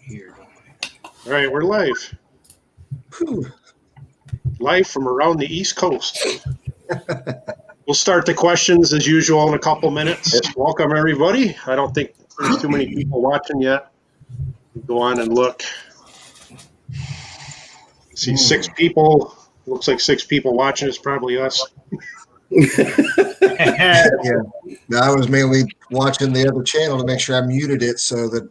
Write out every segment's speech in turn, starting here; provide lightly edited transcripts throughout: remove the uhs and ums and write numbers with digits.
Here. All right, we're live. Whew. Live from around the East Coast. We'll start the questions as usual in a couple minutes. Welcome, everybody. I don't think there's too many people watching yet. Go on and look. See 6 people. Looks like 6 people watching. It's probably us. Yeah. Now, I was mainly watching the other channel to make sure I muted it so that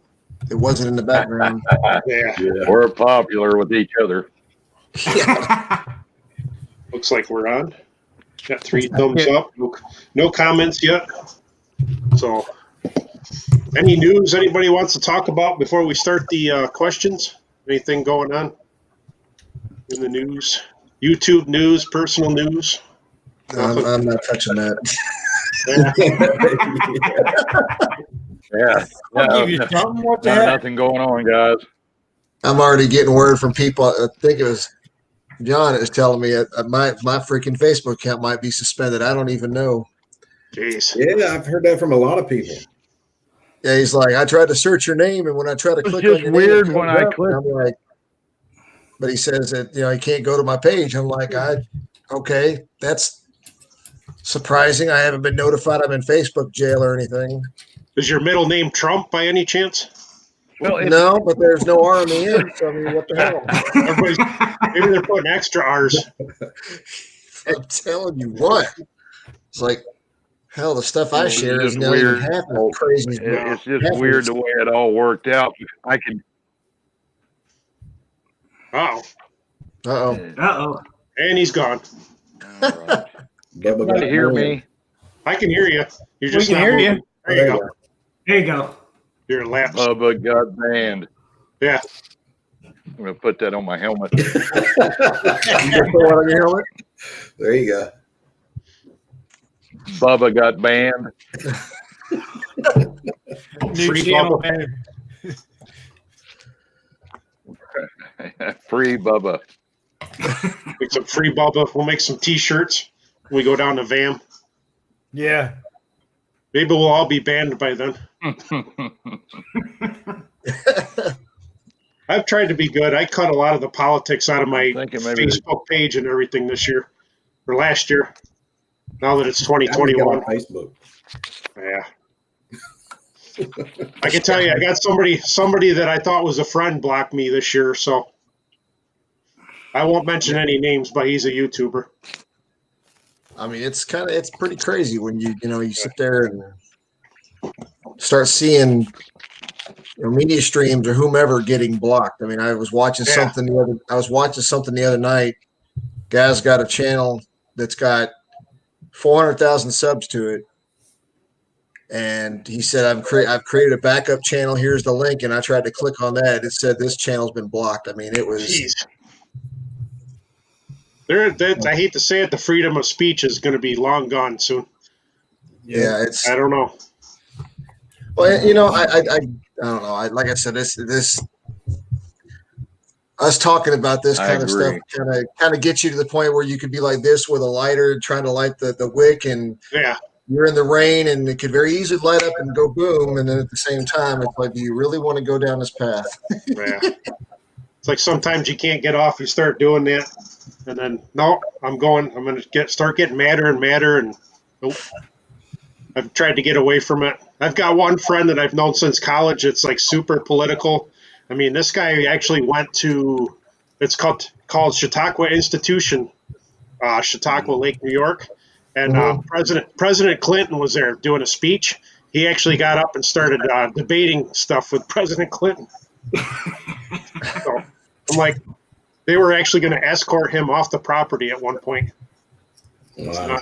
it wasn't in the background. Yeah. We're popular with each other. Looks like we're on. Got 3 thumbs up. No comments yet. So, any news anybody wants to talk about before we start the questions? Anything going on in the news? YouTube news, personal news? I'm not touching that. Yeah. I'll give you something. What the heck? Nothing going on, guys. I'm already getting word from people. I think it was John that was telling me my freaking Facebook account might be suspended. I don't even know. Jeez. Yeah, I've heard that from a lot of people. Yeah, he's like, I tried to search your name, and when I try to click on just your weird name, it when comes I up, click. and I'm like, but he says that he can't go to my page. I'm like, okay, that's surprising. I haven't been notified I'm in Facebook jail or anything. Is your middle name Trump by any chance? Well, No, but there's no R on the end. So I mean, what the hell? Maybe they're putting extra R's. I'm telling you what. It's like, hell, the stuff I share is not even half as crazy. It's just weird the way it all worked out. I can. Uh-oh. Uh-oh. And he's gone. All right. Everybody hear me? I can hear you. You're just We can not hear moving. you. There you go. There you go. You're lapsed. Bubba got banned. Yeah. I'm going to put that on my helmet. You just put one on your helmet? There you go. Bubba got banned. New Free channel, Bubba. man. Free Bubba. Make some free Bubba. We'll make some T-shirts when we go down to VAM. Yeah. Maybe we'll all be banned by then. I've tried to be good. I cut a lot of the politics out of my Facebook page and everything this year, or last year. Now that it's 2021. On Facebook. Yeah. I can tell you, I got somebody that I thought was a friend blocked me this year, so I won't mention any names, but he's a YouTuber. I mean, it's pretty crazy when you sit there and start seeing media streams or whomever getting blocked. I mean, I was watching something the other night. Guy's got a channel that's got 400,000 subs to it. And he said, I've created a backup channel. Here's the link. And I tried to click on that. It said this channel's been blocked. I mean, it was. Jeez. I hate to say it, the freedom of speech is going to be long gone soon. Yeah, I don't know. Well, I don't know. Like I said, this us talking about this kind of stuff kind of gets you to the point where you could be like this with a lighter trying to light the wick, and you're in the rain, and it could very easily light up and go boom. And then at the same time, it's like, do you really want to go down this path? Yeah. It's like sometimes you can't get off. You start doing that, and then no, I'm going to start getting madder and madder, and nope. I've tried to get away from it. I've got one friend that I've known since college. It's like super political. I mean, this guy actually went to, it's called Chautauqua Institution, Chautauqua Lake, New York. And President Clinton was there doing a speech. He actually got up and started debating stuff with President Clinton. So I'm like, they were actually going to escort him off the property at one point. Wow.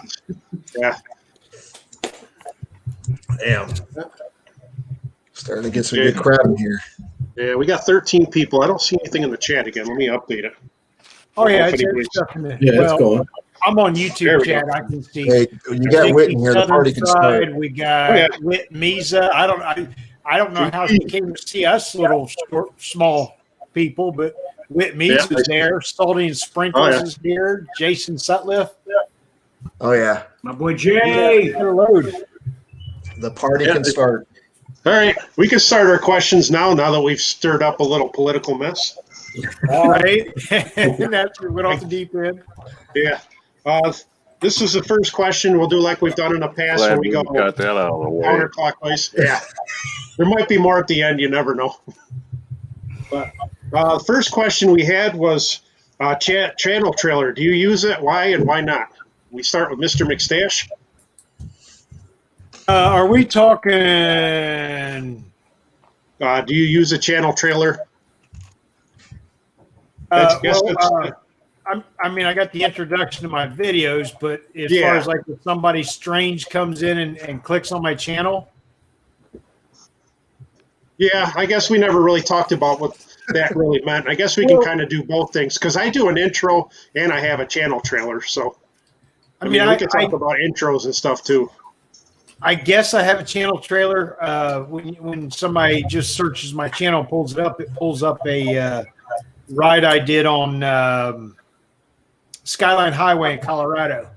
Yeah. Damn. Starting to get some good crowd in here. Yeah, we got 13 people. I don't see anything in the chat again. Let me update it. Oh, yeah. It's stuff in there. Yeah, it's going. I'm on YouTube chat. I can see. Hey, you got Whit in here. The party can start. We got Whit Misa. I don't know how he came to see us little small people, but Whit Misa was there. Salty and Sprinkles is here. Jason Sutliff. Oh, yeah. My boy Jay. The party can start. All right, we can start our questions now that we've stirred up a little political mess. All right. That's we went off the deep end. Yeah. This is the first question. We'll do like we've done in the past Glad where we we go got that out of the way. counterclockwise. Yeah. There might be more at the end. You never know. But the first question we had was channel trailer. Do you use it? Why and why not? We start with Mr. McStache. Are we talking? Do you use a channel trailer? I mean, I got the introduction to my videos, but as far as like if somebody strange comes in and clicks on my channel. Yeah, I guess we never really talked about what that really meant. I guess we can kind of do both things because I do an intro and I have a channel trailer. So, I mean, we can talk about intros and stuff too. I guess I have a channel trailer. When somebody just searches my channel, pulls it up, a ride I did on Skyline Highway in Colorado.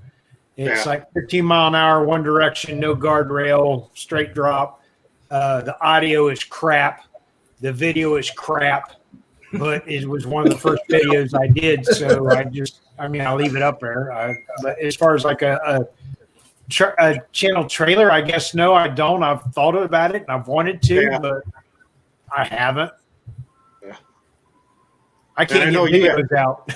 It's like 15 mile an hour, one direction, no guardrail, straight drop. The audio is crap. The video is crap, but it was one of the first videos I did. So I'll leave it up there. But as far as like a channel trailer, I guess, no, I don't. I've thought about it and I've wanted to, but I haven't. Yeah. I can't get videos out.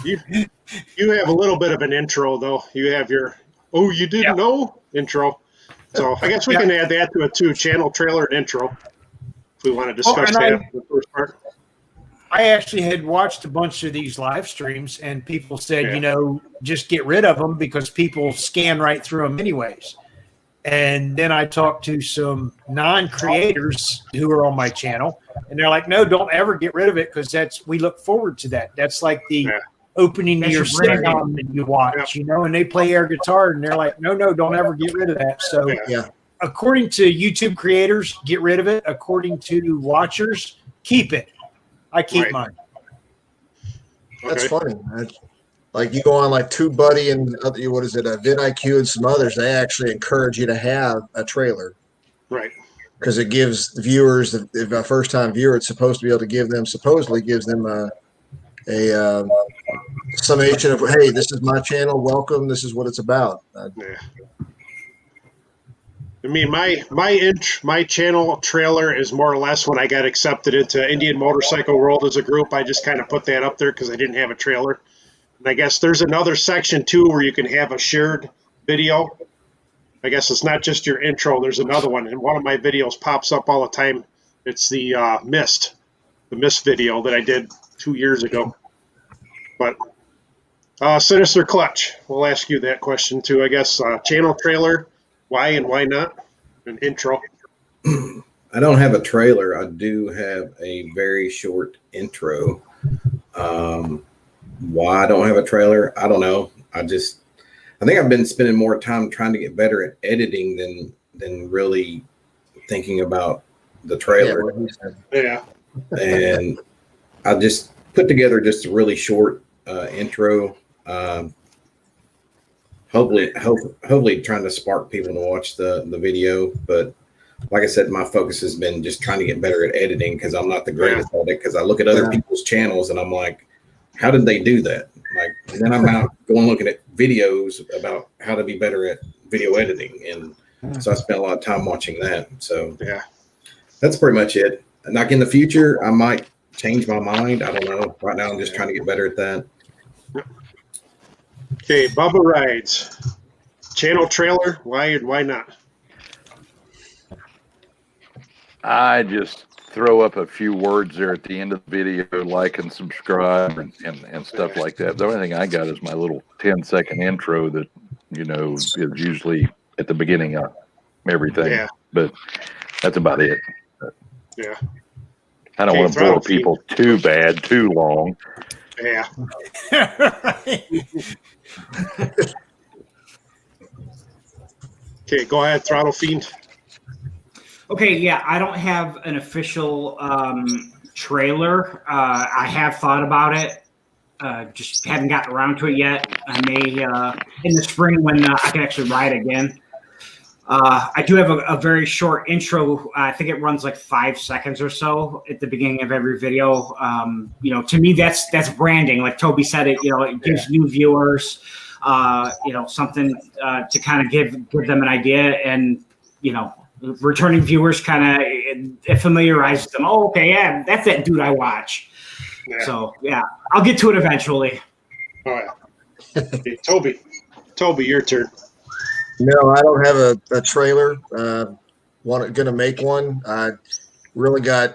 You have a little bit of an intro, though. You have your, you didn't know intro. So I guess we can add that to it too, channel trailer and intro, if we want to discuss that in the first part. I actually had watched a bunch of these live streams and people said, just get rid of them because people scan right through them anyways. And then I talked to some non-creators who are on my channel and they're like, no, don't ever get rid of it because we look forward to that. That's like the opening to your sitcom that you watch, and they play air guitar and they're like, no, don't ever get rid of that. So according to YouTube creators, get rid of it. According to watchers, keep it. I keep mine. That's funny. Like you go on like TubeBuddy and what is it, vidIQ and some others, they actually encourage you to have a trailer. Right. Because it gives the viewers, if a first-time viewer, it's supposed to be able to supposedly gives them a summation of, hey, this is my channel, welcome, this is what it's about. I mean, my channel trailer is more or less when I got accepted into Indian Motorcycle World as a group. I just kind of put that up there because I didn't have a trailer. And I guess there's another section too where you can have a shared video. I guess it's not just your intro. There's another one, and one of my videos pops up all the time. It's the Mist video that I did 2 years ago. But Sinister Clutch, we'll ask you that question too. I guess channel trailer, why and why not? An intro. I don't have a trailer. I do have a very short intro. Why I don't have a trailer, I don't know. I think I've been spending more time trying to get better at editing than really thinking about the trailer. Yeah. And I just put together just a really short intro. Hopefully trying to spark people to watch the video. But like I said, my focus has been just trying to get better at editing because I'm not the greatest at it. Because I look at other people's channels and I'm like, how did they do that? Like, and then I'm out going looking at videos about how to be better at video editing. And so I spent a lot of time watching that. So that's pretty much it. Like in the future, I might change my mind. I don't know. Right now, I'm just trying to get better at that. Okay, Bubba Rides. Channel trailer, why and why not? I just throw up a few words there at the end of the video, like and subscribe and stuff like that. The only thing I got is my little 10-second intro that, is usually at the beginning of everything. Yeah. But that's about it. But I don't want to bore people too bad, too long. Yeah. Okay, go ahead, Throttle Fiend. Okay, yeah, I don't have an official trailer. I have thought about it. Just haven't gotten around to it yet. I may in the spring when I can actually ride again. I do have a very short intro. I think it runs like 5 seconds or so at the beginning of every video. To me, that's branding. Like Toby said, it gives new viewers, something to kind of give them an idea, and returning viewers kind of familiarizes them. Oh, okay, yeah, that's that dude I watch. Yeah. So yeah, I'll get to it eventually. All right, okay, Toby, your turn. No, I don't have a trailer. Gonna make one. I really been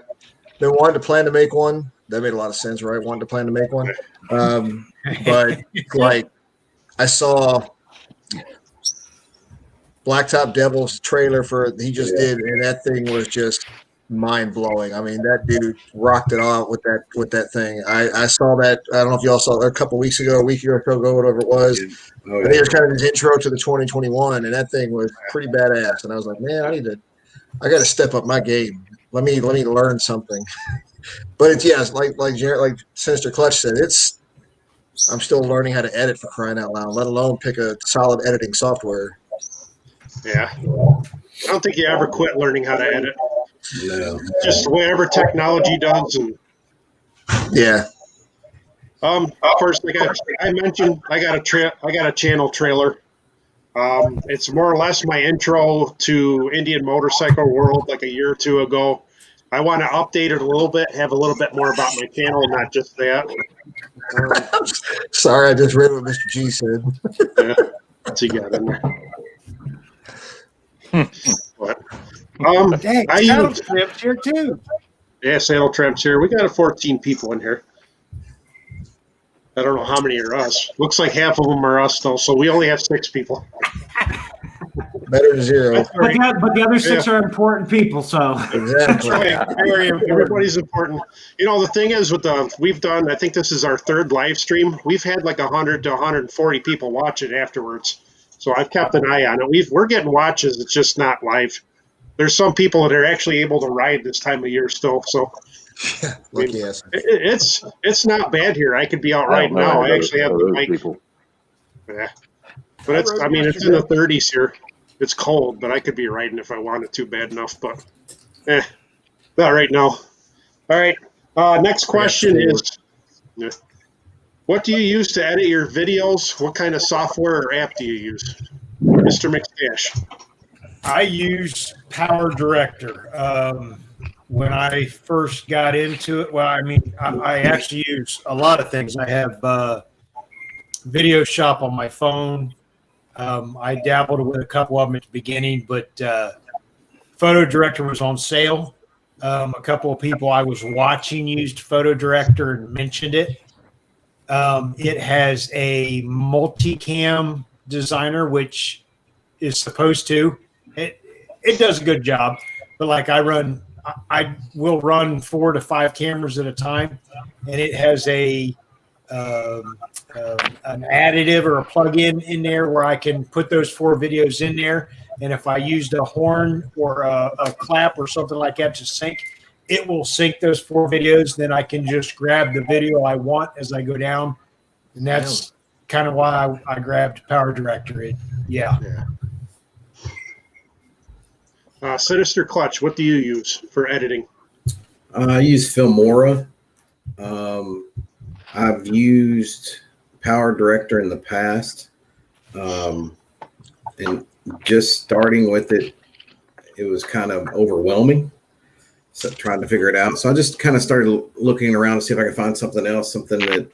wanting to plan to make one. That made a lot of sense, right? Wanted to plan to make one. But like I saw Blacktop Devil's trailer he just did, and that thing was just mind blowing. I mean, that dude rocked it out with that thing. I saw that. I don't know if y'all saw it a couple weeks ago, a week or so ago, whatever it was. Yeah. I think it was kind of his intro to the 2021, and that thing was pretty badass. And I was like, man, I got to step up my game. Let me learn something. But it's like Sinister Clutch said, I'm still learning how to edit, for crying out loud, let alone pick a solid editing software. Yeah, I don't think you ever quit learning how to edit. No, just whatever technology does. And yeah. First, like I mentioned, I got a channel trailer. It's more or less my intro to Indian motorcycle world, like a year or two ago. I want to update it a little bit, have a little bit more about my channel, not just that. Sorry, I just read what Mr. G said. Yeah, what's he got in there? But, Dang, I use Trips here too. Yeah, Saddle Tramp's here. We got 14 people in here. I don't know how many are us. Looks like half of them are us, though, so we only have 6 people. Better than 0. But the other 6 are important people, so. Exactly. Everybody's important. The thing is, we've done, I think this is our 3rd live stream. We've had like 100 to 140 people watch it afterwards. So I've kept an eye on it. We're getting watches. It's just not live. There's some people that are actually able to ride this time of year still. So lucky ass. It's not bad here. I could be out right now. I actually have the mic. Yeah. But it's in the 30s here. It's cold, but I could be riding if I wanted to bad enough. But not right now. All right. Next question is, what do you use to edit your videos? What kind of software or app do you use? Mr. McStache. I use Power Director. When I first got into it, I actually use a lot of things. I have Video Shop on my phone. I dabbled with a couple of them at the beginning, but Photo Director was on sale. A couple of people I was watching used Photo Director and mentioned it. It has a multicam designer, which is supposed to. It does a good job, but like I will run 4 to 5 cameras at a time, and it has an additive or a plug-in in there where I can put those 4 videos in there. And if I used a horn or a clap or something like that to sync, it will sync those 4 videos. Then I can just grab the video I want as I go down. And that's kind of why I grabbed Power Director. Yeah. Sinister Clutch, what do you use for editing? I use Filmora. I've used Power Director in the past. And just starting with it, it was kind of overwhelming. So trying to figure it out. So I just kind of started looking around to see if I could find something else, something that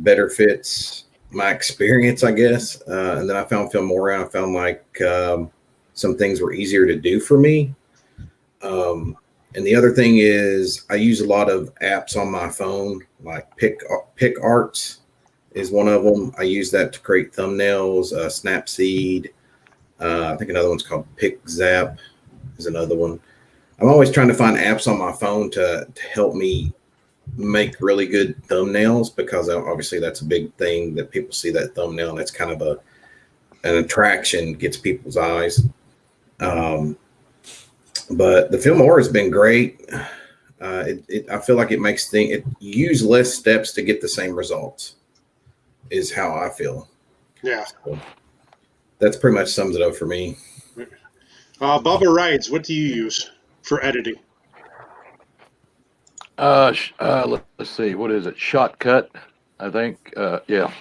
better fits my experience, I guess. And then I found Filmora. I found like some things were easier to do for me. And the other thing is I use a lot of apps on my phone, like PicArts is one of them. I use that to create thumbnails, Snapseed. I think another one's called PicZap is another one. I'm always trying to find apps on my phone to help me make really good thumbnails, because obviously that's a big thing that people see that thumbnail and it's kind of an attraction, gets people's eyes. But the Filmora has been great. I feel like it use less steps to get the same results is how I feel. Yeah. So that's pretty much sums it up for me. Bubba Rides, what do you use for editing? Let's see. What is it? Shotcut, I think. Yeah.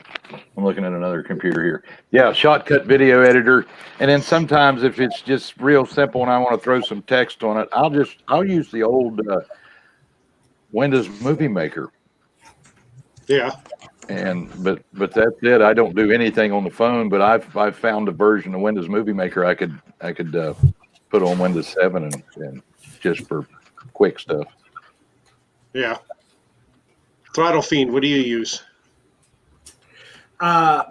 I'm looking at another computer here. Yeah, Shotcut video editor. And then sometimes if it's just real simple and I want to throw some text on it, I'll use the old Windows Movie Maker. Yeah. But that's it. I don't do anything on the phone, but I've found a version of Windows Movie Maker I could put on Windows 7 and just for quick stuff. Yeah. Throttle Fiend, what do you use?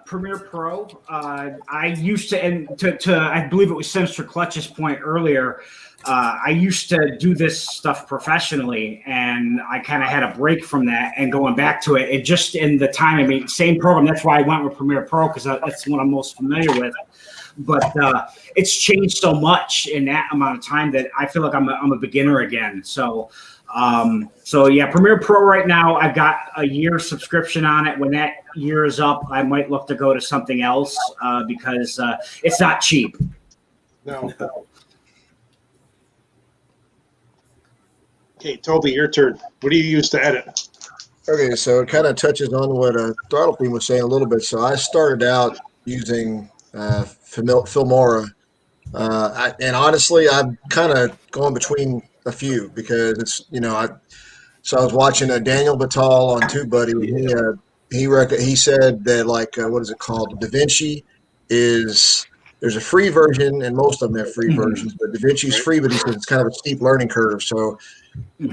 Premiere Pro. I used to, and to I believe it was Sinister Clutch's point earlier. I used to do this stuff professionally, and I kind of had a break from that and going back to it. It just in the time, I mean, same program. That's why I went with Premiere Pro because that's what I'm most familiar with. But it's changed so much in that amount of time that I feel like I'm a beginner again. So yeah, Premiere Pro right now, I've got a year subscription on it. When that year is up, I might look to go to something else because it's not cheap. No. Okay, Toby, your turn. What do you use to edit? Okay, so it kind of touches on what Throttle Fiend was saying a little bit. So I started out using Filmora, and honestly, I'm kind of going between a few because it's So I was watching Daniel Batal on TubeBuddy. He said that what is it called? DaVinci there's a free version, and most of them have free versions, but DaVinci's free, but he says it's kind of a steep learning curve. So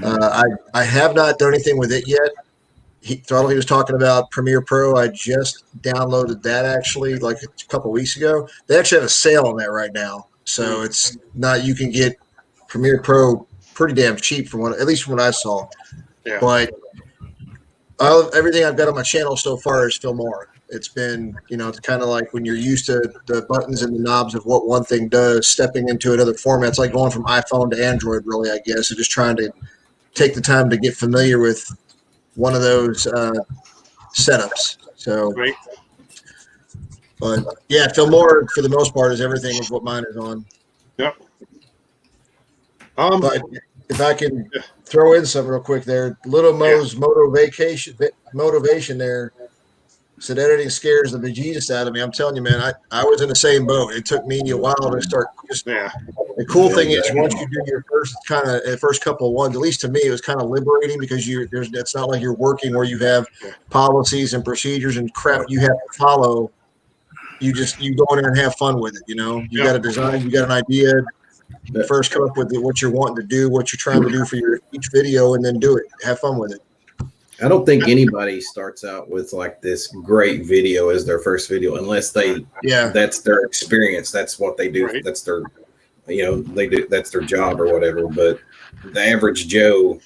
I have not done anything with it yet. Throttle, he was talking about Premiere Pro. I just downloaded that actually like a couple of weeks ago. They actually have a sale on that right now. So it's not, you can get Premiere Pro pretty damn cheap at least from what I saw. Yeah. But everything I've got on my channel so far is Filmora. It's been, it's kind of like when you're used to the buttons and the knobs of what one thing does, stepping into another format. It's like going from iPhone to Android, really, I guess, and just trying to take the time to get familiar with one of those setups. So, right. But yeah, Filmora for the most part is everything is what mine is on. Yep. But if I can throw in something real quick there, Little Mo's motivation there said editing scares the bejesus out of me. I'm telling you, man, I was in the same boat. It took me a while to start. The cool thing is once you do your first couple of ones, at least to me, it was kind of liberating because it's not like you're working where you have policies and procedures and crap you have to follow. You go in there and have fun with it. You got a design, you got an idea. You first come up with what you're wanting to do, what you're trying to do for each video, and then do it. Have fun with it. I don't think anybody starts out with like this great video as their first video unless that's their experience. That's what they do. Right. That's their, that's their job or whatever. But the average Joe,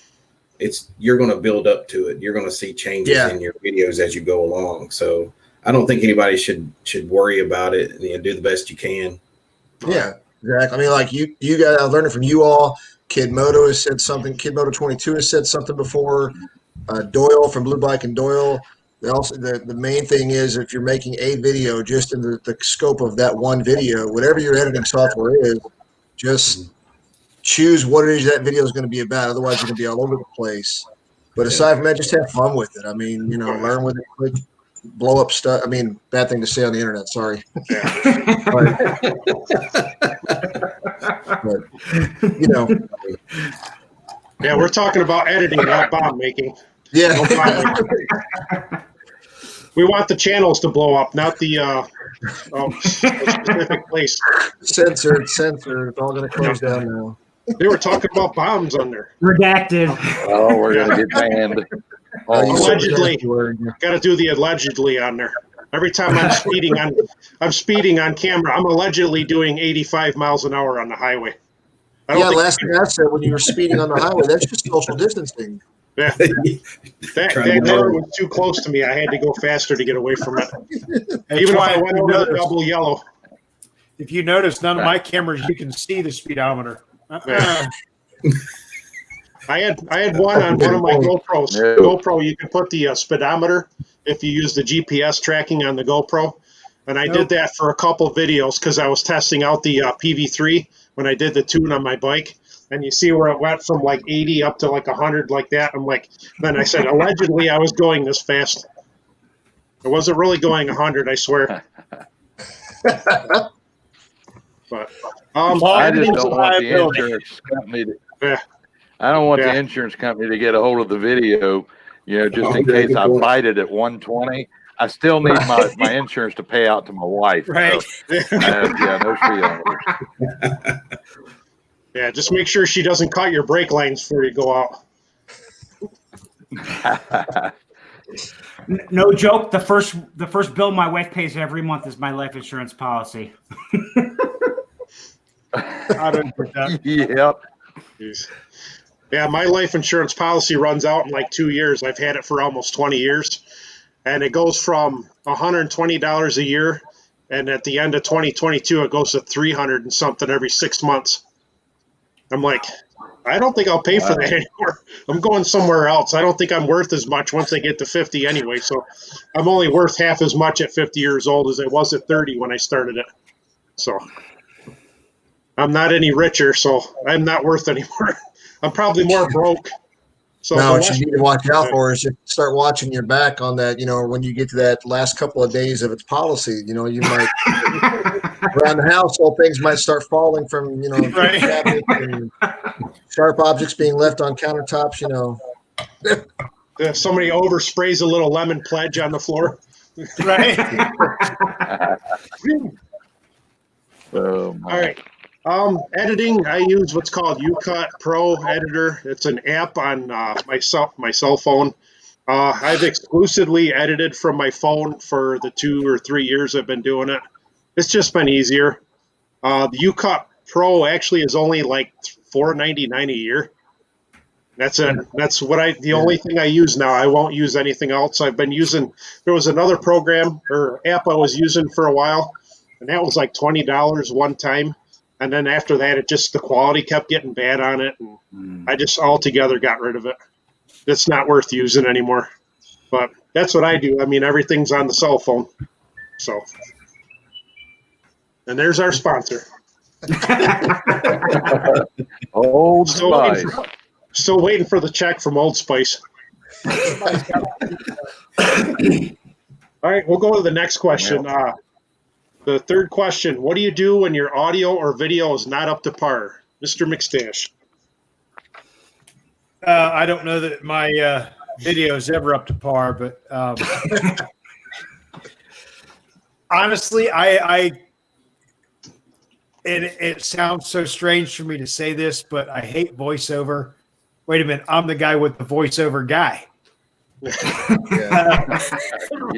you're going to build up to it. You're going to see changes in your videos as you go along. So I don't think anybody should worry about it and do the best you can. Yeah, exactly. I mean, like you guys, I learned it from you all. Kid Moto has said something. Kid Moto 22 has said something before. Doyle from Blue Bike and Doyle. The main thing is if you're making a video just in the scope of that one video, whatever your editing software is, just choose what it is that video is going to be about. Otherwise, it's going to be all over the place. But aside from that, just have fun with it. I mean, learn with it quick, blow up stuff. I mean, bad thing to say on the internet. Sorry. but Yeah, we're talking about editing, not bomb making. Yeah. No bomb making. We want the channels to blow up, not the specific place. Censored. It's all going to close down now. They were talking about bombs on there. Redacted. Oh, we're going to get banned. Allegedly. Got to do the allegedly on there. Every time I'm speeding on camera, I'm allegedly doing 85 miles an hour on the highway. Last thing I said when you were speeding on the highway, that's just social distancing. Yeah. That car was too close to me. I had to go faster to get away from it. Even if I went over the double yellow. If you notice, none of my cameras, you can see the speedometer. I had one on one of my GoPros. GoPro, you can put the speedometer if you use the GPS tracking on the GoPro. And I did that for a couple videos because I was testing out the PV3 when I did the tune on my bike, and you see where it went from like 80 up to like 100 like that. I'm like, then I said, allegedly I was going this fast. I wasn't really going 100, I swear. But I just don't want the insurance company to. Yeah. I don't want the insurance company to get a hold of the video, just in case I bite it at 120. I still need my insurance to pay out to my wife. Right. So, no feelings. Yeah, just make sure she doesn't cut your brake lines before you go out. No joke. The first bill my wife pays every month is my life insurance policy. I don't get that. Yep. Jeez. Yeah, my life insurance policy runs out in like 2 years. I've had it for almost 20 years. And it goes from $120 a year. And at the end of 2022, it goes to $300 and something every 6 months. I'm like, I don't think I'll pay for that anymore. I'm going somewhere else. I don't think I'm worth as much once I get to 50 anyway. So I'm only worth half as much at 50 years old as I was at 30 when I started it. So I'm not any richer, so I'm not worth anymore. I'm probably more broke. So now, what you need to watch out for is just start watching your back on that, when you get to that last couple of days of its policy, you might around the house, all things might start falling from, Right. cabinets and sharp objects being left on countertops, If somebody oversprays a little lemon pledge on the floor. Right. All right. Editing, I use what's called UCut Pro Editor. It's an app on my cell phone. I've exclusively edited from my phone for the 2 or 3 years I've been doing it. It's just been easier. The UCut Pro actually is only like $4.99 a year. That's it. That's the only thing I use now. I won't use anything else. I've been using, there was another program or app I was using for a while, and that was like $20 one time. And then after that, the quality kept getting bad on it, and I just altogether got rid of it. It's not worth using anymore. But that's what I do. I mean, everything's on the cell phone. So, and there's our sponsor. Old Spice. Still waiting for the check from Old Spice. All right, we'll go to the next question. The third question, what do you do when your audio or video is not up to par? Mr. McStache. I don't know that my video is ever up to par, but honestly, it sounds so strange for me to say this, but I hate voiceover. Wait a minute, I'm the guy with the voiceover guy.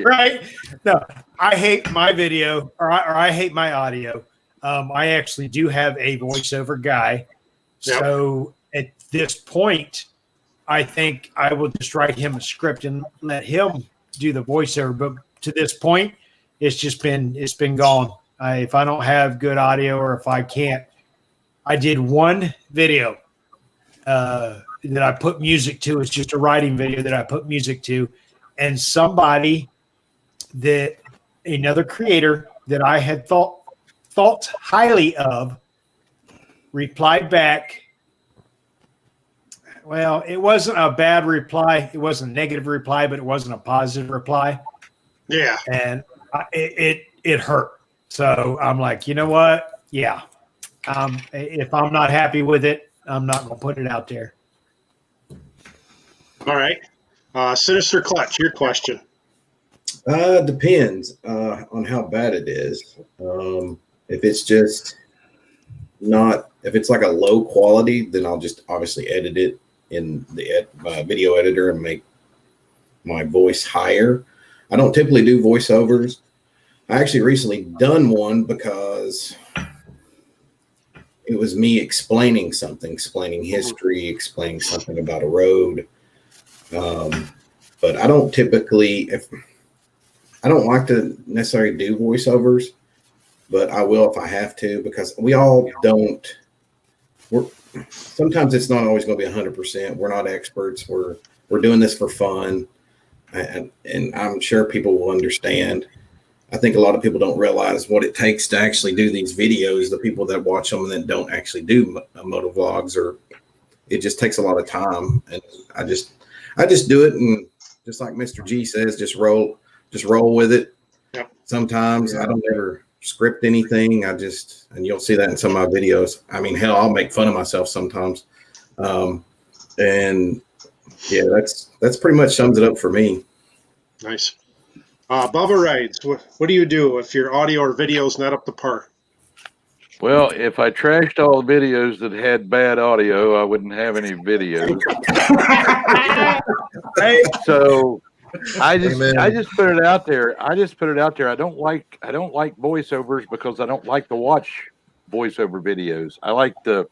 Right? No, I hate my video or I hate my audio. I actually do have a voiceover guy. Yep. So at this point, I think I will just write him a script and let him do the voiceover. But to this point, it's been gone. If I don't have good audio or if I can't, I did one video that I put music to. It's just a writing video that I put music to, and another creator that I had thought highly of replied back. Well, it wasn't a bad reply. It wasn't a negative reply, but it wasn't a positive reply. Yeah. And it hurt. So I'm like, you know what? Yeah. If I'm not happy with it, I'm not going to put it out there. All right. Sinister Clutch, your question. Depends on how bad it is. If it's just if it's like a low quality, then I'll just obviously edit it in the video editor and make my voice higher. I don't typically do voiceovers. I actually recently done one because it was me explaining history, explaining something about a road. But I don't typically, I don't like to necessarily do voiceovers, but I will if I have to, because we all don't. Sometimes it's not always going to be 100%. We're not experts. We're doing this for fun, and I'm sure people will understand. I think a lot of people don't realize what it takes to actually do these videos. The people that watch them and then don't actually do moto vlogs, or it just takes a lot of time. And I just do it, and just like Mr. G says, just roll with it. Yep. Sometimes I don't ever script anything. And you'll see that in some of my videos. I mean, hell, I'll make fun of myself sometimes. And yeah, that's pretty much sums it up for me. Nice. Bubba Rides, what do you do if your audio or video is not up to par? Well, if I trashed all the videos that had bad audio, I wouldn't have any videos. So I just put it out there. I don't like voiceovers because I don't like to watch voiceover videos. I like the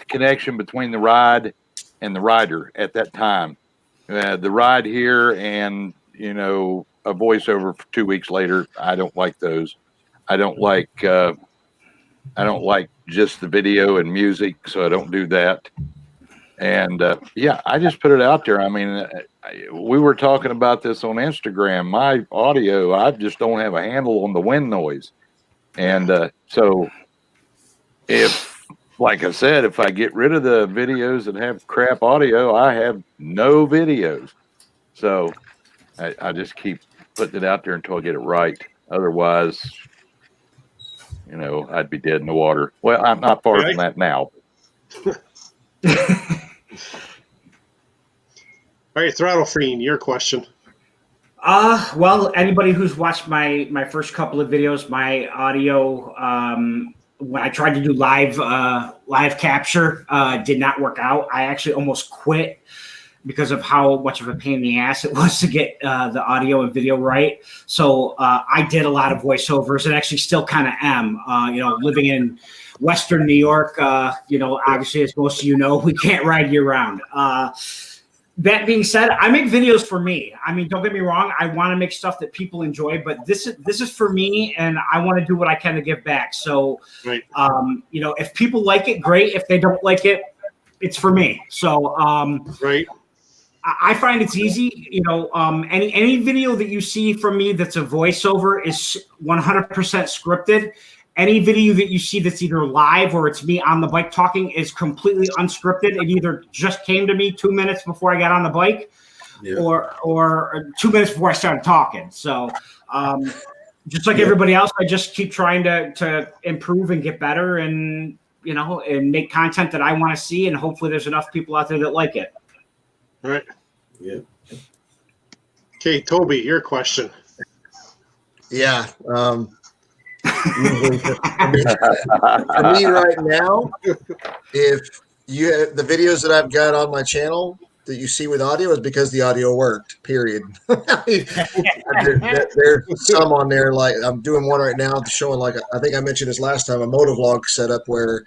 connection between the ride and the rider at that time. The ride here and a voiceover for 2 weeks later. I don't like those. I don't like just the video and music, so I don't do that. And I just put it out there. I mean, we were talking about this on Instagram. My audio, I just don't have a handle on the wind noise. And so like I said, if I get rid of the videos that have crap audio, I have no videos. So I just keep putting it out there until I get it right. Otherwise, I'd be dead in the water. Well, I'm not far from that now. All right, Throttle Fiend, your question. Well, anybody who's watched my first couple of videos, my audio, when I tried to do live capture, did not work out. I actually almost quit because of how much of a pain in the ass it was to get the audio and video right. So I did a lot of voiceovers, and actually still kind of am. Living in Western New York, obviously, as most of you know, we can't ride year round. That being said, I make videos for me. I mean, don't get me wrong. I want to make stuff that people enjoy, but this is for me, and I want to do what I can to give back. So, right. If people like it, great. If they don't like it, it's for me. So, right. I find it's easy. Any video that you see from me that's a voiceover is 100% scripted. Any video that you see that's either live or it's me on the bike talking is completely unscripted. It either just came to me 2 minutes before I got on the bike, or 2 minutes before I started talking. So, just like everybody else, I just keep trying to improve and get better, and and make content that I want to see, and hopefully there's enough people out there that like it. All right. Yeah. Okay, Toby, your question. Yeah. For me right now, if you have the videos that I've got on my channel that you see with audio is because the audio worked, period. There's some on there, like I'm doing one right now showing, like I think I mentioned this last time, a motovlog setup where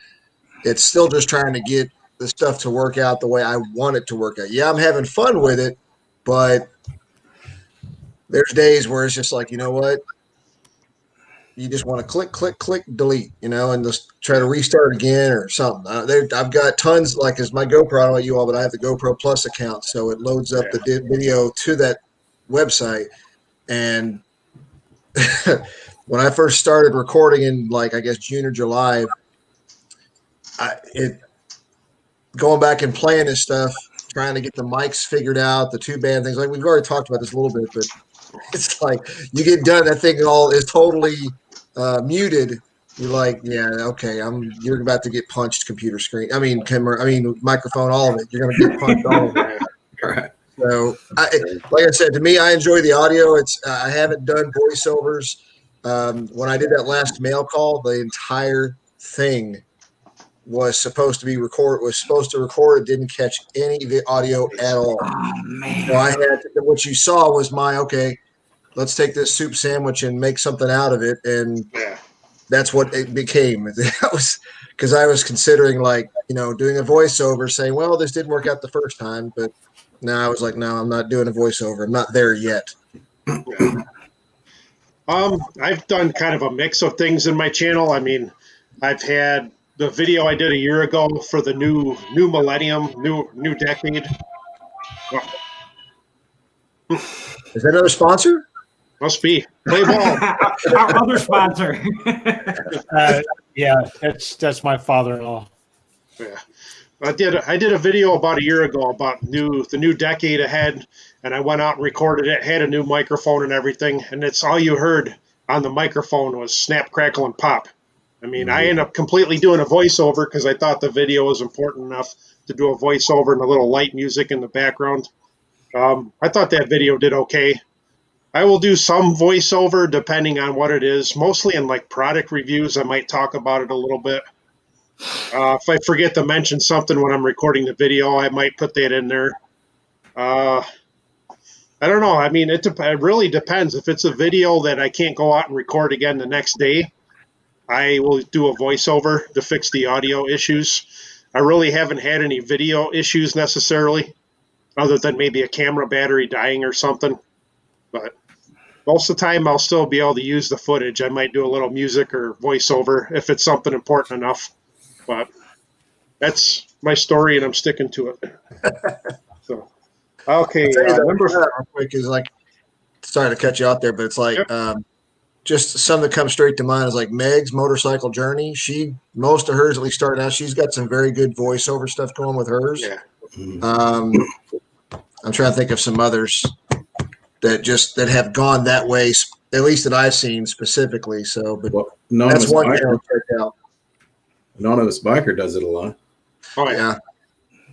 it's still just trying to get the stuff to work out the way I want it to work out. Yeah, I'm having fun with it, but there's days where it's just like, you know what? You just want to click, click, click, delete, and just try to restart again or something. I've got tons, like as my GoPro, I don't know you all, but I have the GoPro Plus account, so it loads up the video to that website. And when I first started recording in, like, I guess June or July, going back and playing this stuff, trying to get the mics figured out, the two band things. Like we've already talked about this a little bit, but it's like you get done, that thing all is totally muted. You're like, yeah, okay, you're about to get punched, computer screen. I mean, camera. I mean, microphone. All of it. You're gonna get punched all of it. Right. So, like I said, to me, I enjoy the audio. I haven't done voiceovers. When I did that last mail call, the entire thing was supposed to record. It didn't catch any of the audio at all. Oh man! So what you saw was let's take this soup sandwich and make something out of it, and that's what it became. That was because I was considering doing a voiceover, saying, well, this didn't work out the first time, but now I was like, no, I'm not doing a voiceover. I'm not there yet. I've done kind of a mix of things in my channel. I mean, I've had the video I did a year ago for the new millennium, new decade. Is that another sponsor? Must be. Play ball. Our other sponsor. Yeah, that's my father-in-law. Yeah. I did a video about a year ago about the new decade ahead, and I went out and recorded it, had a new microphone and everything, and it's all you heard on the microphone was snap, crackle, and pop. I mean, I ended up completely doing a voiceover because I thought the video was important enough to do a voiceover and a little light music in the background. I thought that video did okay. I will do some voiceover depending on what it is, mostly in like product reviews. I might talk about it a little bit. If I forget to mention something when I'm recording the video, I might put that in there. I don't know. I mean, it really depends. If it's a video that I can't go out and record again the next day, I will do a voiceover to fix the audio issues. I really haven't had any video issues necessarily, other than maybe a camera battery dying or something. But most of the time, I'll still be able to use the footage. I might do a little music or voiceover if it's something important enough. But that's my story, and I'm sticking to it. So, okay. Number 4 real quick is like, sorry to cut you out there, but it's like just something that comes straight to mind is like Meg's motorcycle journey. Most of hers, at least started out, she's got some very good voiceover stuff going with hers. Yeah. I'm trying to think of some others that have gone that way, at least that I've seen specifically. So, but that's one thing I'll check out. Anonymous Biker does it a lot. Oh yeah,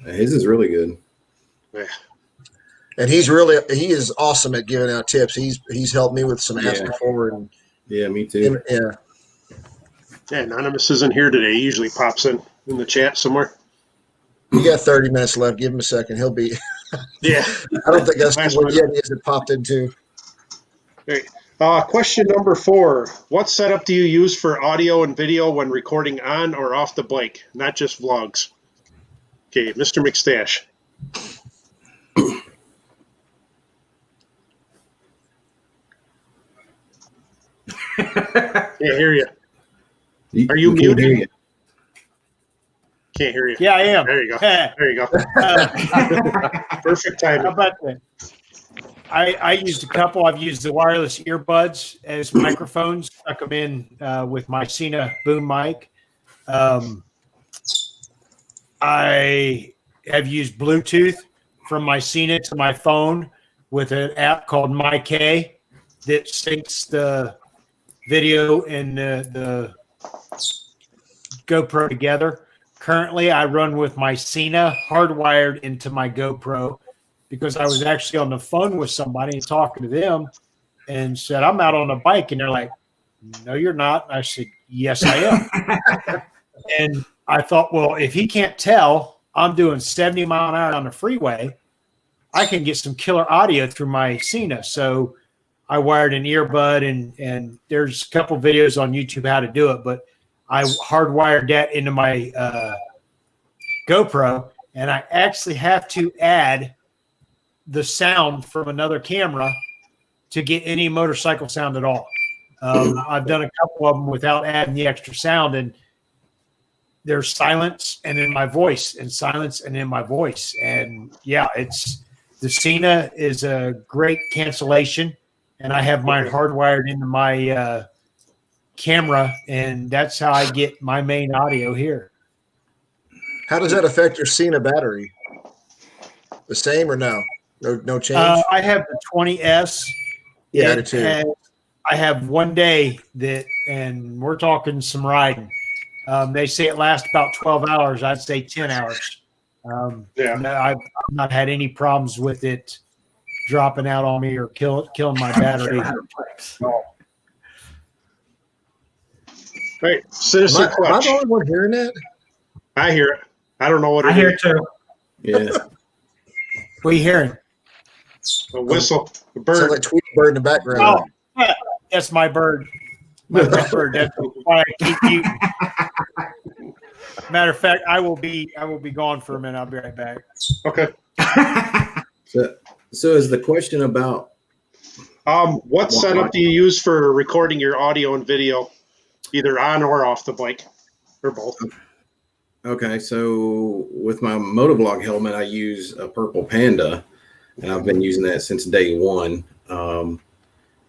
his is really good. Yeah, and he is awesome at giving out tips. He's helped me with some Ask before, and me too. Yeah, Anonymous isn't here today. He usually pops in the chat somewhere. You got 30 minutes left. Give him a second. He'll be. Yeah, I don't think that's what yet is it popped into. Great. Question number 4. What setup do you use for audio and video when recording on or off the bike, not just vlogs? Okay, Mr. McStache. Can't hear you. Are you muted? Can't hear you. Yeah, I am. There you go. There you go. Perfect timing. How about that? I used a couple. I've used the wireless earbuds as microphones. Stuck them in with my Cena boom mic. I have used Bluetooth from my Cena to my phone with an app called MyK that syncs the video and the GoPro together. Currently, I run with my Cena hardwired into my GoPro because I was actually on the phone with somebody and talking to them and said, I'm out on a bike. And they're like, no, you're not. And I said, yes, I am. And I thought, well, if he can't tell I'm doing 70 mile an hour on the freeway, I can get some killer audio through my Cena. So I wired an earbud and there's a couple videos on YouTube how to do it, but I hardwired that into my GoPro, and I actually have to add the sound from another camera to get any motorcycle sound at all. I've done a couple of them without adding the extra sound, and there's silence and then my voice, and silence and then my voice. And yeah, the Cena is a great cancellation, and I have mine hardwired into my camera, and that's how I get my main audio here. How does that affect your Cena battery? The same or no? No change? I have the 20S. Yeah, I do too. I have one day and we're talking some riding. They say it lasts about 12 hours. I'd say 10 hours. I've not had any problems with it dropping out on me or killing my battery. Right, Sinister Clutch. Am I the only one hearing that? I hear it. I don't know what it is. I hear it too. Yeah. What are you hearing? A whistle, a bird. Sounds like Tweety Bird in the background. Oh, that's my bird. My bird. That's why I keep you. Matter of fact, I will be gone for a minute. I'll be right back. Okay. So is the question about what setup do you use for recording your audio and video, either on or off the bike, or both? Okay, so with my motovlog helmet, I use a Purple Panda, and I've been using that since day one. And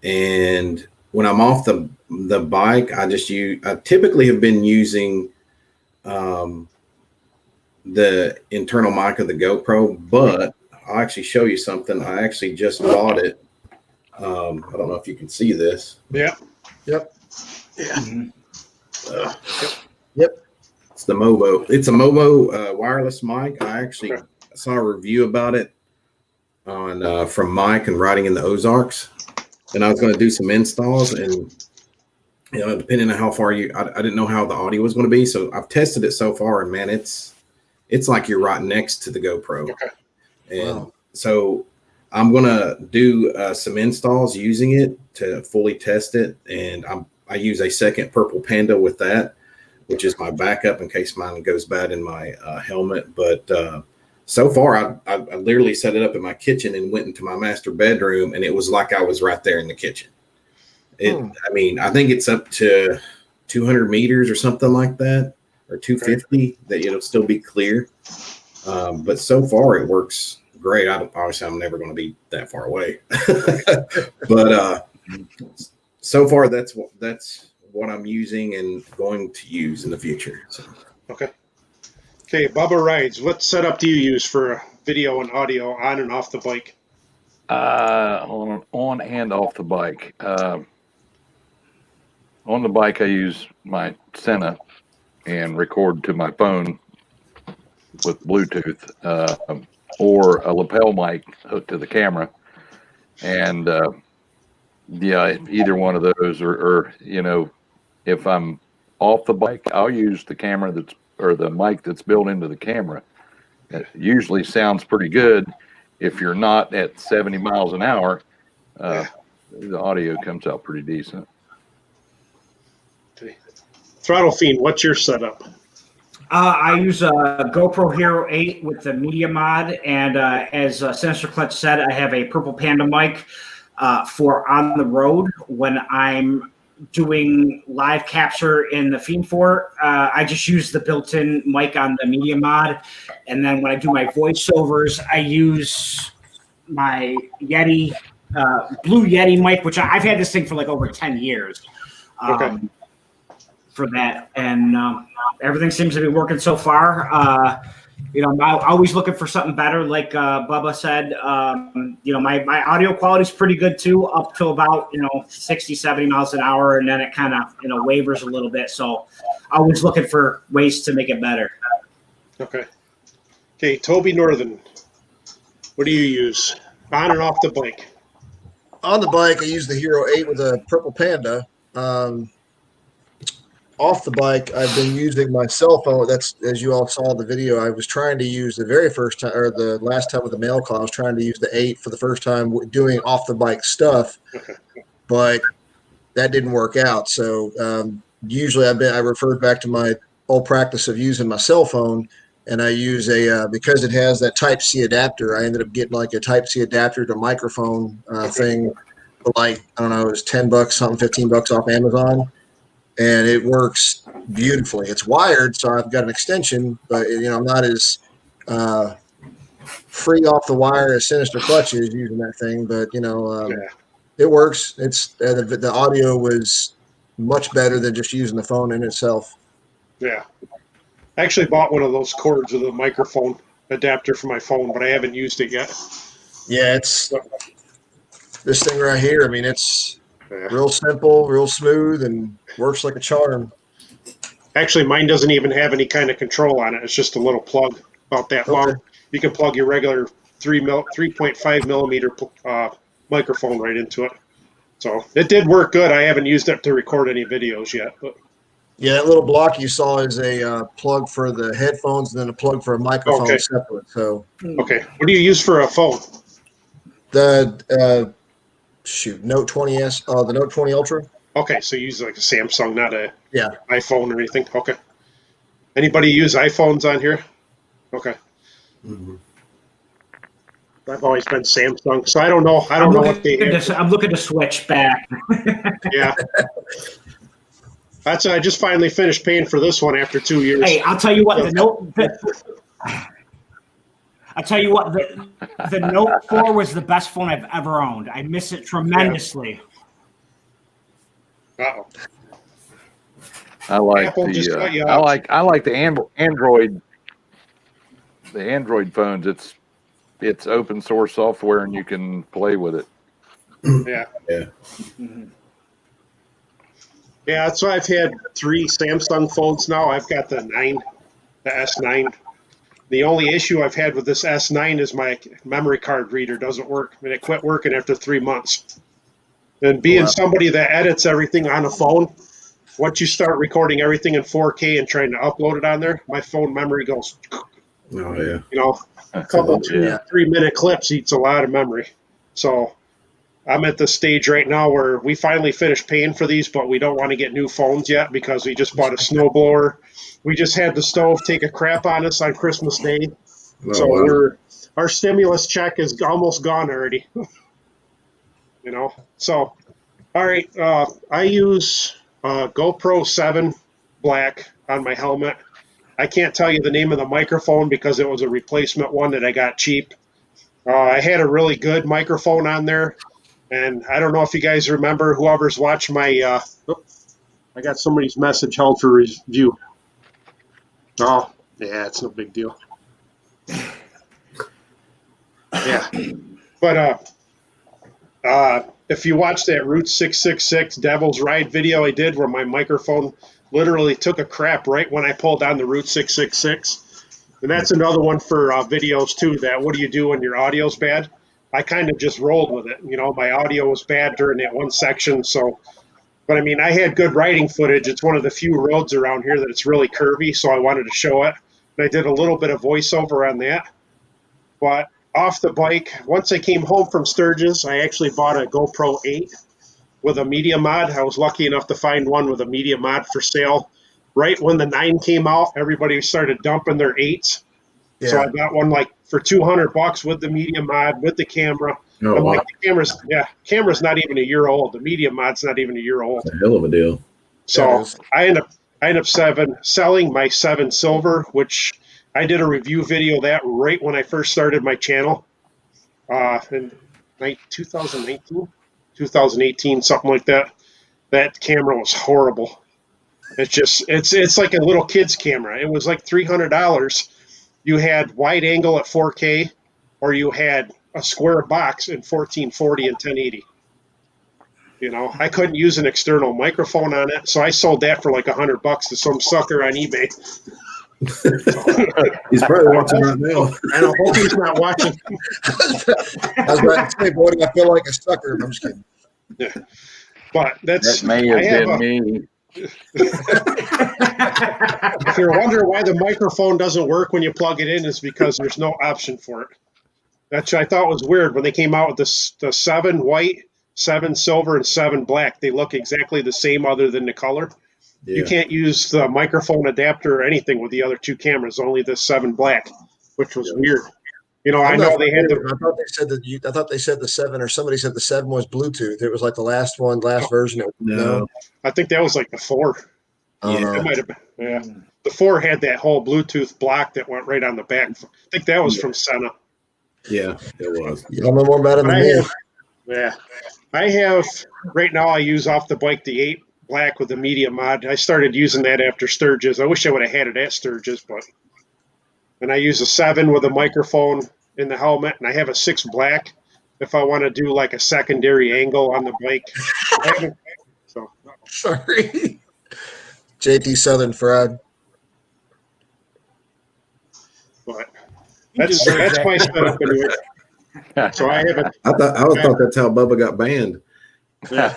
And when I'm off the bike, I typically have been using the internal mic of the GoPro, but I'll actually show you something. I actually just bought it. I don't know if you can see this. Yeah. Yep. Yeah. Yep. It's the Movo. It's a Movo wireless mic. I actually saw a review about it on from Mike and Riding in the Ozarks, and I was going to do some installs, and depending on how far I didn't know how the audio was going to be, so I've tested it so far, and man, it's like you're right next to the GoPro. Okay. And so I'm going to do some installs using it to fully test it, and I use a second Purple Panda with that, which is my backup in case mine goes bad in my helmet. But so far, I literally set it up in my kitchen and went into my master bedroom, and it was like I was right there in the kitchen. I mean, I think it's up to 200 meters or something like that, or 250, that it'll still be clear. But so far, it works great. Obviously, I'm never going to be that far away. But so far, that's what I'm using and going to use in the future. So. Okay, Bubba Rides, what setup do you use for video and audio on and off the bike? On and off the bike. On the bike, I use my Sena and record to my phone with Bluetooth, or a lapel mic hooked to the camera. And either one of those, or if I'm off the bike, I'll use the camera the mic that's built into the camera. It usually sounds pretty good. If you're not at 70 miles an hour, the audio comes out pretty decent. Okay. Throttle Fiend, what's your setup? I use a GoPro Hero 8 with the media mod, and as Sinister Clutch said, I have a Purple Panda mic for on the road when I'm doing live capture in the Fiend Fort. I just use the built-in mic on the media mod, and then when I do my voiceovers, I use my Yeti Blue Yeti mic, which I've had this thing for like over 10 years. For that, and everything seems to be working so far. I'm always looking for something better. Like Bubba said, my audio quality is pretty good too, up to about 60, 70 miles an hour, and then it kind of wavers a little bit. So always looking for ways to make it better. Okay, Toby Northen, what do you use on and off the bike? On the bike, I use the Hero 8 with a Purple Panda. Off the bike, I've been using my cell phone. That's, as you all saw the video, I was trying to use the very first time, or the last time with the mail call, I was trying to use the 8 for the first time doing off the bike stuff, but that didn't work out. So usually I referred back to my old practice of using my cell phone, and I use because it has that Type-C adapter, I ended up getting like a Type-C adapter to microphone thing for like, I don't know, it was $10, something, $15 off Amazon. And it works beautifully. It's wired, so I've got an extension, but I'm not as free off the wire as Sinister Clutch is using that thing. But it works. It's the audio was much better than just using the phone in itself. Yeah, I actually bought one of those cords with a microphone adapter for my phone, but I haven't used it yet. Yeah, it's this thing right here. I mean, it's real simple, real smooth, and works like a charm. Actually, mine doesn't even have any kind of control on it. It's just a little plug about that long. You can plug your regular 3.5 millimeter microphone right into it. So it did work good. I haven't used it to record any videos yet. But yeah, that little block you saw is a plug for the headphones and then a plug for a microphone separate. So what do you use for a phone? The Note 20s, the Note 20 Ultra. Okay, so you use like a Samsung, not a iPhone or anything. Okay. Anybody use iPhones on here? Okay. Mm-hmm. I've always been Samsung, so I don't know. I don't know what they. I'm looking to switch back. Yeah. I just finally finished paying for this one after 2 years. Hey, I'll tell you what. I'll tell you what, the Note 4 was the best phone I've ever owned. I miss it tremendously. Uh-oh. I like Apple just cut you I off. like the Android phones. It's open source software and you can play with it. Yeah. Yeah. Yeah, so I've had 3 Samsung phones now. I've got the S9. The only issue I've had with this S9 is my memory card reader doesn't work. I mean, it quit working after 3 months. And being somebody that edits everything on a phone, once you start recording everything in 4K and trying to upload it on there, my phone memory goes, Oh yeah. you know, a couple 2-3 minute clips eats a lot of memory. So I'm at the stage right now where we finally finished paying for these, but we don't want to get new phones yet because we just bought a snowblower. We just had the stove take a crap on us on Christmas Day. Our stimulus check is almost gone already. You know, so all right. I use GoPro 7 Black on my helmet. I can't tell you the name of the microphone because it was a replacement one that I got cheap. I had a really good microphone on there, and I don't know if you guys remember, whoever's watched my. I got somebody's message held for review. Oh, yeah, it's no big deal. Yeah, but if you watch that Route 666 Devil's Ride video I did where my microphone literally took a crap right when I pulled on the Route 666, and that's another one for videos too, that what do you do when your audio's bad? I kind of just rolled with it. You know, my audio was bad during that one section, so, but I mean, I had good riding footage. It's one of the few roads around here that it's really curvy, so I wanted to show it. And I did a little bit of voiceover on that. But off the bike, once I came home from Sturgis, I actually bought a GoPro 8 with a media mod. I was lucky enough to find one with a media mod for sale. Right when the 9 came out, everybody started dumping their 8s. Yeah. So I got one like for $200 with the media mod, with the camera. Oh, I'm wow. like, the camera's not even a year old. The media mod's not even a year old. That's a hell of a deal. So I end up selling my 7 silver, which I did a review video of that right when I first started my channel, in 2019, 2018, something like that. That camera was horrible. It's like a little kid's camera. It was like $300. You had wide angle at 4K, or you had a square box in 1440 and 1080. You know, I couldn't use an external microphone on it, so I sold that for like $100 to some sucker on eBay. He's probably watching right now. I don't hope he's not watching. I was about to say, boy, do I feel like a sucker. I'm just kidding. Yeah. But that may have been me. If you're wondering why the microphone doesn't work when you plug it in, it's because there's no option for it. That's what I thought was weird when they came out with the 7 white, 7 silver, and 7 black. They look exactly the same other than the color. Yeah. You can't use the microphone adapter or anything with the other 2 cameras, only the 7 black, which was weird. You know, I know they had the. I thought they said that. I thought they said the 7, or somebody said the 7 was Bluetooth. It was like the last version. No, I think that was like the 4. Yeah, it might have been. Yeah, the 4 had that whole Bluetooth block that went right on the back. I think that was from Senna. Yeah, it was. You don't know more about it than me. I have right now. I use off the bike the 8 black with the media mod. I started using that after Sturgis. I wish I would have had it at Sturgis, but. And I use a 7 with a microphone in the helmet, and I have a 6 black if I want to do like a secondary angle on the bike. So sorry, JT Southern Fried. But that's my setup anyway. So I haven't. I thought that's how Bubba got banned. Yeah.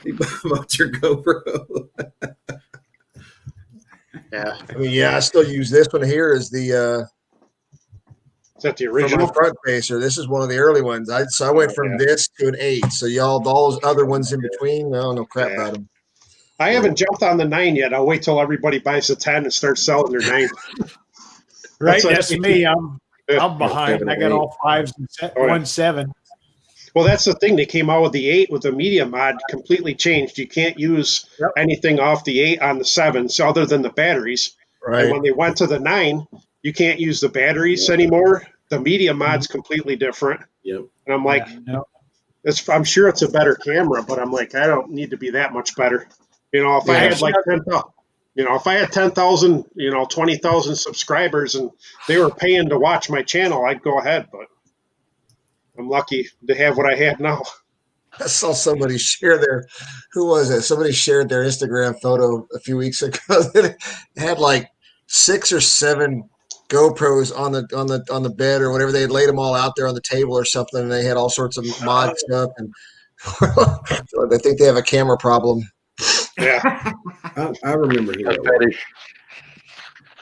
He bought your GoPro. Yeah. I mean, yeah, I still use this one here as the. Is that the original front facer? This is one of the early ones. I went from this to an 8. So all those other ones in between, I don't know crap about them. I haven't jumped on the 9 yet. I'll wait till everybody buys the 10 and starts selling their 9. Right, that's me. I'm behind. I got all 5s and 1 7. Well, that's the thing. They came out with the 8 with the media mod completely changed. You can't use anything off the 8 on the 7s other than the batteries. Right. And when they went to the 9, you can't use the batteries anymore. The media mod's completely different. Yep. And I'm like, I'm sure it's a better camera, but I'm like, I don't need to be that much better. You know, if I had like 10,000, you know, if I had 10,000, 20,000 subscribers and they were paying to watch my channel, I'd go ahead. But I'm lucky to have what I have now. I saw somebody share who was it? Somebody shared their Instagram photo a few weeks ago. It had like 6 or 7 GoPros on the bed or whatever. They had laid them all out there on the table or something, and they had all sorts of mod stuff. And I think they have a camera problem. Yeah, I remember who it was.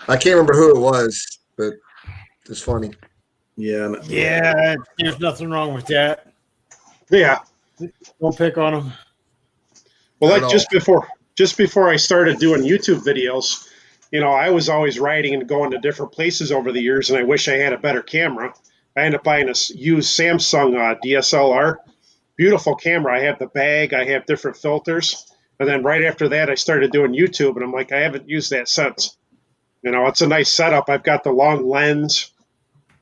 I can't remember who it was, but it's funny. Yeah. Yeah, there's nothing wrong with that. yeah. Don't pick on them. Well, like just before I started doing YouTube videos, I was always riding and going to different places over the years, and I wish I had a better camera. I ended up buying a used Samsung DSLR. Beautiful camera. I have the bag. I have different filters. And then right after that, I started doing YouTube, and I'm like, I haven't used that since. It's a nice setup. I've got the long lens.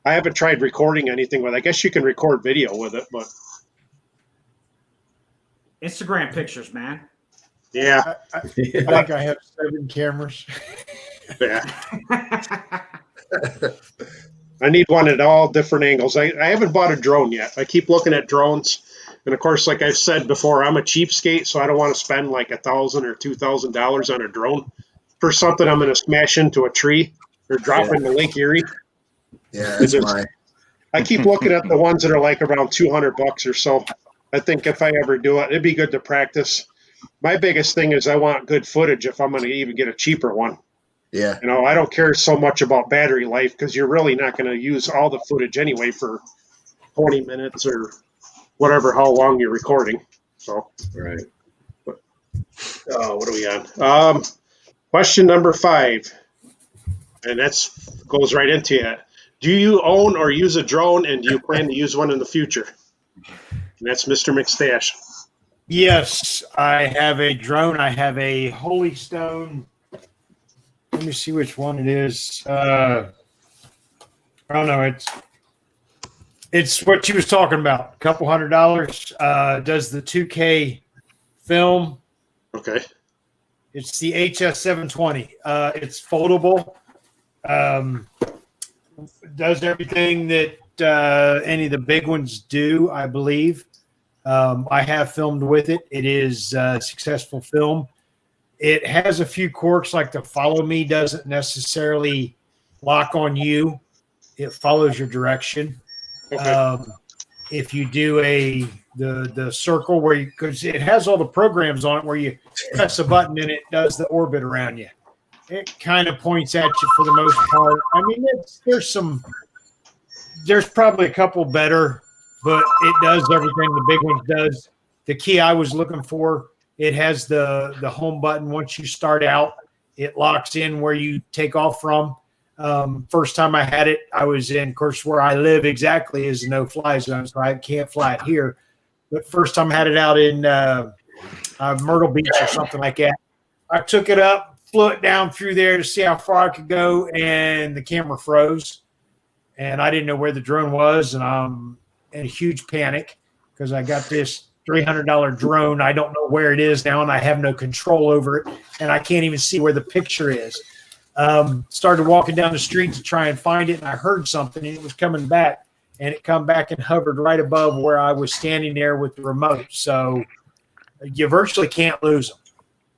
I haven't tried recording anything with it. I guess you can record video with it, but Instagram pictures, man. yeah. I think I have 7 cameras. Yeah. I need one at all different angles. I haven't bought a drone yet. I keep looking at drones. And of course, like I've said before, I'm a cheapskate, so I don't want to spend like $1,000 or $2,000 on a drone for something I'm going to smash into a tree or drop into Lake Erie. Yeah, that's I keep looking at the ones that are like around $200 or so. I think if I ever do it, it'd be good to practice. My biggest thing is I want good footage if I'm going to even get a cheaper one. Yeah. I don't care so much about battery life because you're really not going to use all the footage anyway for 20 minutes or whatever, how long you're recording. So, Right. What are we on? Question number 5. And goes right into it. Do you own or use a drone, and do you plan to use one in the future? And that's Mr. McStache. Yes, I have a drone. I have a Holy Stone. Let me see which one it is. I don't know. It's what she was talking about. A couple $100. Does the 2K film. Okay. It's the HS720. It's foldable. Does everything that any of the big ones do, I believe. I have filmed with it. It is a successful film. It has a few quirks, like the follow me doesn't necessarily lock on you. It follows your direction. Okay. If you do the circle where because it has all the programs on it where you press a button and it does the orbit around you. It kind of points at you for the most part. I mean, there's probably a couple better, but it does everything the big one does. The key I was looking for, it has the home button. Once you start out, it locks in where you take off from. First time I had it, I was in, of course, where I live exactly is a no-fly zone, so I can't fly it here. But first time I had it out in Myrtle Beach or something like that, I took it up, flew it down through there to see how far I could go, and the camera froze. And I didn't know where the drone was, and I'm in a huge panic because I got this $300 drone. I don't know where it is now, and I have no control over it, and I can't even see where the picture is. Started walking down the street to try and find it, and I heard something, and it was coming back, and it come back and hovered right above where I was standing there with the remote. So you virtually can't lose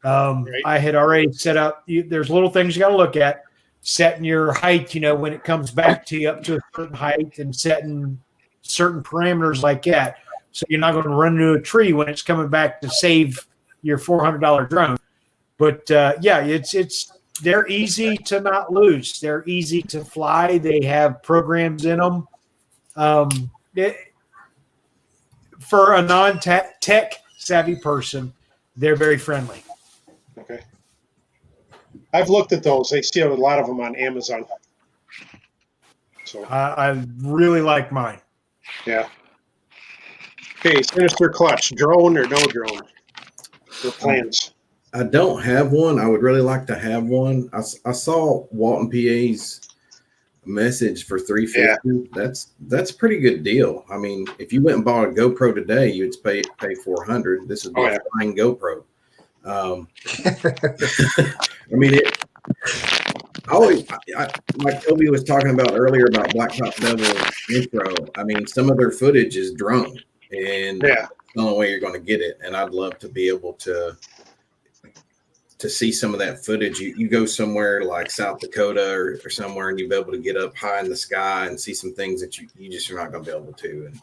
them. Right. I had already set up. There's little things you got to look at. Setting your height, when it comes back to you up to a certain height, and setting certain parameters like that. So you're not going to run into a tree when it's coming back to save your $400 drone. But they're easy to not lose. They're easy to fly. They have programs in them. For a non-tech savvy person, they're very friendly. Okay. I've looked at those. I see a lot of them on Amazon. So I really like mine. yeah. Okay, Sinister Clutch, drone or no drone? Your plans? I don't have one. I would really like to have one. I saw Walton PA's message for $350. That's a pretty good deal. I mean, if you went and bought a GoPro today, you'd pay $400. This would be a flying GoPro. I mean, like Toby was talking about earlier about Blacktop Devil intro. I mean, some of their footage is drone, and that's the only way you're going to get it. And I'd love to be able to see some of that footage. You go somewhere like South Dakota or somewhere, and you'll be able to get up high in the sky and see some things that you just are not going to be able to. And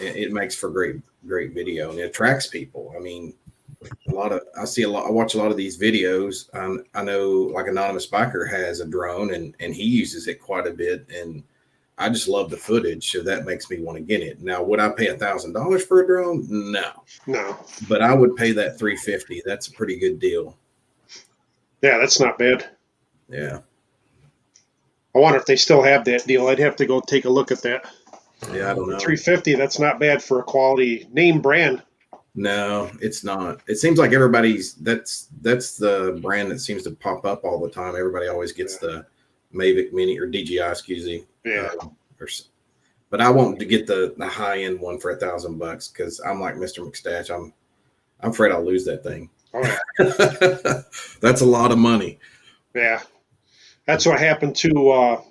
it makes for great video, and it attracts people. I mean, I watch a lot of these videos. I know like Anonymous Biker has a drone and he uses it quite a bit, and I just love the footage. So that makes me want to get it. Now, would I pay $1,000 for a drone? No, but I would pay that $350. That's a pretty good deal. Yeah, that's not bad. Yeah. I wonder if they still have that deal. I'd have to go take a look at that. Yeah, I don't know. $350, that's not bad for a quality name brand. No, it's not. It seems like everybody's that's the brand that seems to pop up all the time. Everybody always gets the Mavic Mini or DJI, excuse me. Yeah. But I want to get the high end one for $1,000 because I'm like Mr. McStache. I'm afraid I'll lose that thing. Oh, yeah. That's a lot of money. Yeah. That's what happened to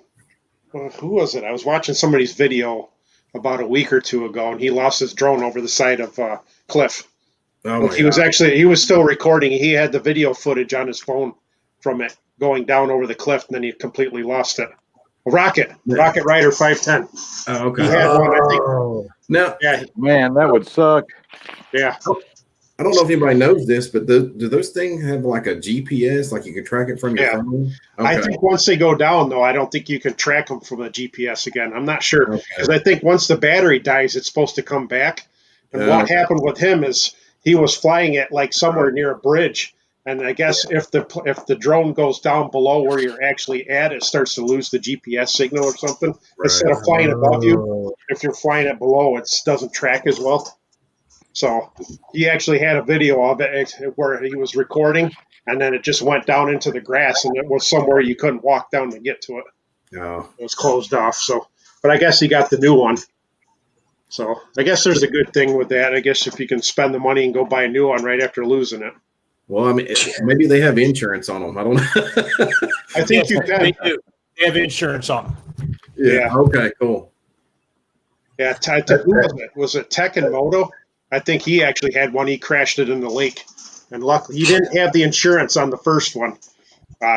who was it? I was watching somebody's video about a week or two ago, and he lost his drone over the side of cliff. Oh, he was still recording. He had the video footage on his phone from it going down over the cliff, and then he completely lost it. Rocket Rider 510. Oh, okay. He had one, I think. Now, man, that would suck. Yeah. I don't know if anybody knows this, but do those things have like a GPS, like you can track it from your phone? Okay. I think once they go down, though, I don't think you can track them from a GPS again. I'm not sure. Because I think once the battery dies, it's supposed to come back. And what happened with him is he was flying it like somewhere near a bridge. And I guess if the drone goes down below where you're actually at, it starts to lose the GPS signal or something. Right. Instead of flying above you, if you're flying it below, it doesn't track as well. So he actually had a video of it where he was recording, and then it just went down into the grass, and it was somewhere you couldn't walk down to get to it. Oh. It was closed off. So, but I guess he got the new one. So I guess there's a good thing with that. I guess if you can spend the money and go buy a new one right after losing it. Well, I mean, maybe they have insurance on them. I don't know. I think you can. They do. They have insurance on them. Yeah. Okay, cool. Yeah. Who was it? Was it Tech and Moto? I think he actually had one. He crashed it in the lake. And luckily, he didn't have the insurance on the first one.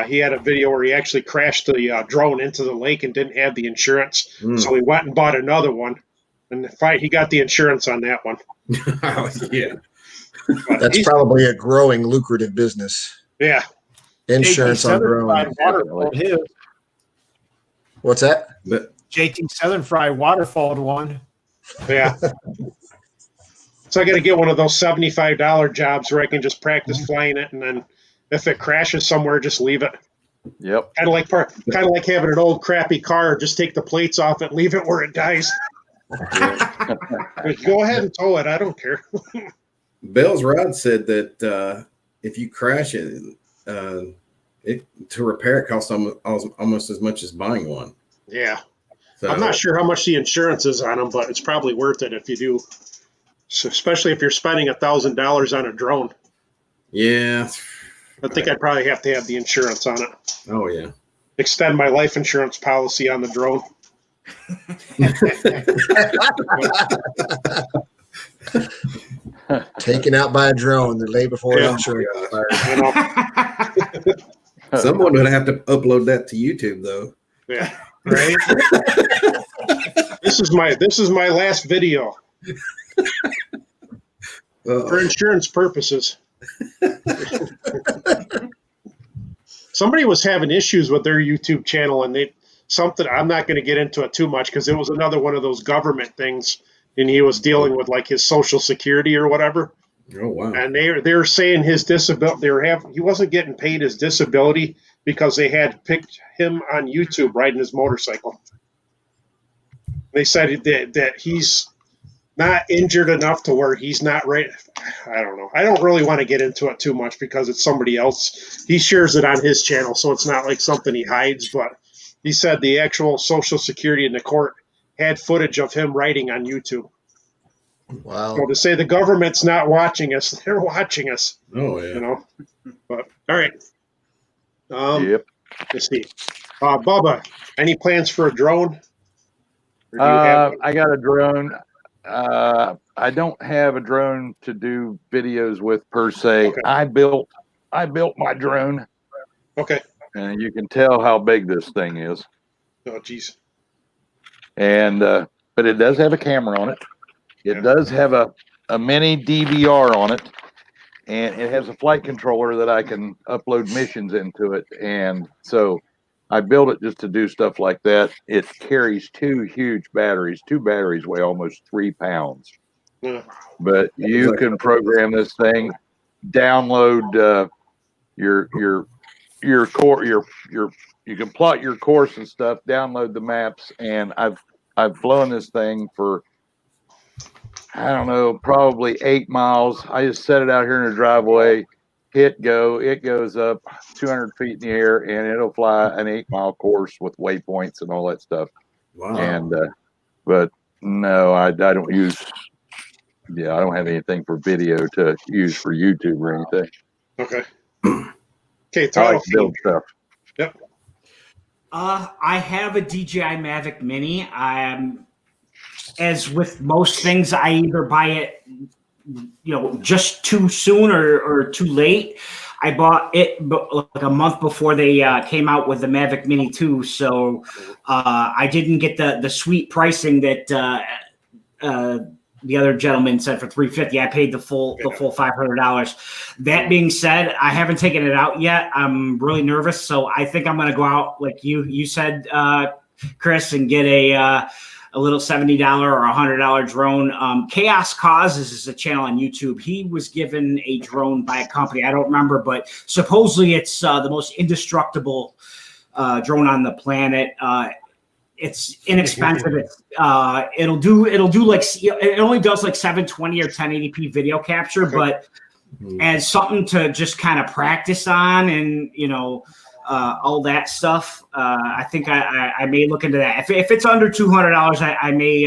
He had a video where he actually crashed the drone into the lake and didn't have the insurance. So he went and bought another one. And he got the insurance on that one. Yeah. That's probably a growing lucrative business. Yeah. Insurance on drones. What's that? JT Southern Fry waterfalled one. Yeah. So I got to get one of those $75 jobs where I can just practice flying it, and then if it crashes somewhere, just leave it. Yep. Kind of like having an old crappy car. Just take the plates off it, leave it where it dies. Go ahead and tow it. I don't care. Bell's Rod said that if you crash it, to repair it costs almost as much as buying one. Yeah. So, I'm not sure how much the insurance is on them, but it's probably worth it if you do. So especially if you're spending $1,000 on a drone. Yeah. I think I'd probably have to have the insurance on it. Oh, yeah. Extend my life insurance policy on the drone. Taken out by a drone the day before insurance expires. Someone would have to upload that to YouTube, though. Yeah. Right. This is my last video. For insurance purposes. Somebody was having issues with their YouTube channel, and I'm not going to get into it too much because it was another one of those government things, and he was dealing with like his Social Security or whatever. Oh wow! And they're saying his disability, he wasn't getting paid his disability because they had picked him on YouTube riding his motorcycle. They said that he's not injured enough to where he's not right. I don't know. I don't really want to get into it too much because it's somebody else. He shares it on his channel, so it's not like something he hides. But He said the actual Social Security in the court had footage of him writing on YouTube. Wow. So to say the government's not watching us, they're watching us. Oh yeah. You know. But all right. Yep. Let's see. Bubba, any plans for a drone? Or do you have I got a drone. I don't have a drone to do videos with per se. Okay. I built my drone, Okay. and you can tell how big this thing is. Oh, geez. And but it does have a camera on it. It Yeah. does have a mini DVR on it, and it has a flight controller that I can upload missions into it. And so I built it just to do stuff like that. It carries two huge batteries. Two batteries weigh almost 3 pounds. Yeah. But you can program this thing, download your core, you can plot your course and stuff, download the maps, and I've flown this thing for, I don't know, probably 8 miles. I just set it out here in the driveway, hit go, it goes up 200 feet in the air, and it'll fly an 8-mile course with waypoints and all that stuff. Wow. And but no, I don't use. Yeah, I don't have anything for video to use for YouTube or anything. Okay. Okay, I Throttle like to build Fiend. stuff. Yep. I have a DJI Mavic Mini. As with most things, I either buy it, just too soon or too late. I bought it like a month before they came out with the Mavic Mini 2, so I didn't get the sweet pricing that the other gentleman said for $350. I paid the full $500. That being said, I haven't taken it out yet. I'm really nervous, so I think I'm going to go out like you said, Chris, and get a little $70 or $100 drone. Chaos Causes is a channel on YouTube. He was given a drone by a company. I don't remember, but supposedly it's the most indestructible drone on the planet. It's inexpensive. It'll do like, it only does like 720 or 1080p video capture, but as something to just kind of practice on and, all that stuff. I think I may look into that. If it's under $200, I may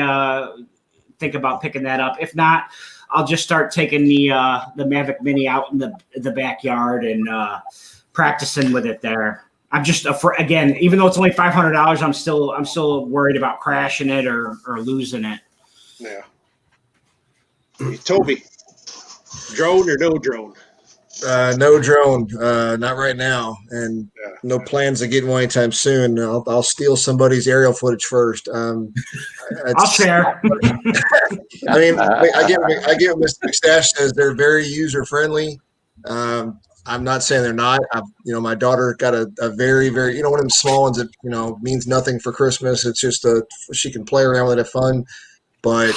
think about picking that up. If not, I'll just start taking the Mavic Mini out in the backyard and practicing with it there. I'm just again, even though it's only $500, I'm still worried about crashing it or losing it. Yeah. Hey, Toby, drone or no drone? No drone, not right now, and no plans of getting one anytime soon. I'll steal somebody's aerial footage first. I'll share. I mean, I get what Mr. McStache says. They're very user friendly. I'm not saying they're not. My daughter got a very, very, one of them small ones that, means nothing for Christmas. It's just she can play around with it, have fun. But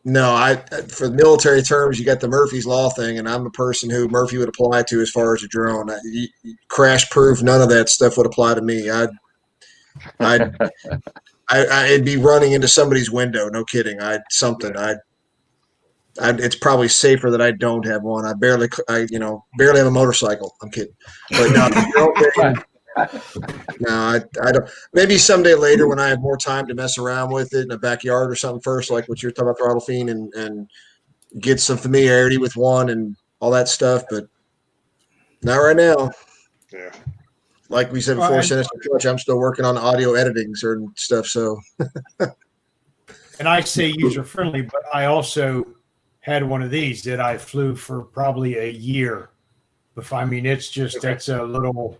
no, for military terms, you got the Murphy's Law thing, and I'm a person who Murphy would apply to as far as a drone. Crash proof, none of that stuff would apply to me. I'd be running into somebody's window. No kidding. It's probably safer that I don't have one. I barely have a motorcycle. I'm kidding. But no, I don't. Maybe someday later when I have more time to mess around with it in the backyard or something first, like what you're talking about, Throttle Fiend, and get some familiarity with one and all that stuff. But not right now. Yeah. Like we said before, Sinister Clutch, I'm still working on audio editing certain stuff. So. And I say user friendly, but I also had one of these that I flew for probably a year. That's a little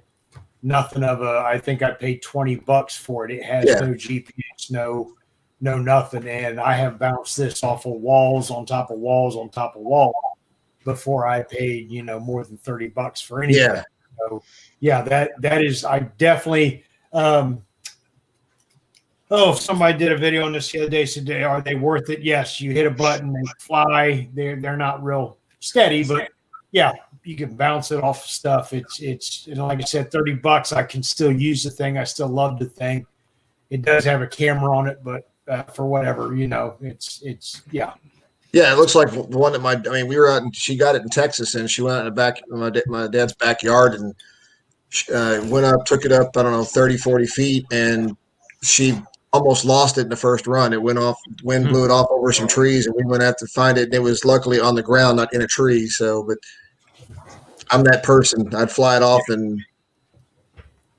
nothing of I think I paid $20 for it. It has no GPS, no nothing. And I have bounced this off of walls on top of walls on top of walls before I paid, more than $30 for anything. Yeah. So that is, I definitely, if somebody did a video on this the other day, said, are they worth it? Yes, you hit a button, they fly. They're not real steady, but yeah, you can bounce it off of stuff. It's like I said, $30. I can still use the thing. I still love the thing. It does have a camera on it, but for whatever, it's yeah. Yeah, it looks like the one that we were out and she got it in Texas, and she went out in the back of my dad's backyard, and went up, took it up, I don't know, 30, 40 feet, and she almost lost it in the first run. It went off, wind blew it off over some trees, and we went out to find it, and it was luckily on the ground, not in a tree. So, but I'm that person. I'd fly it off and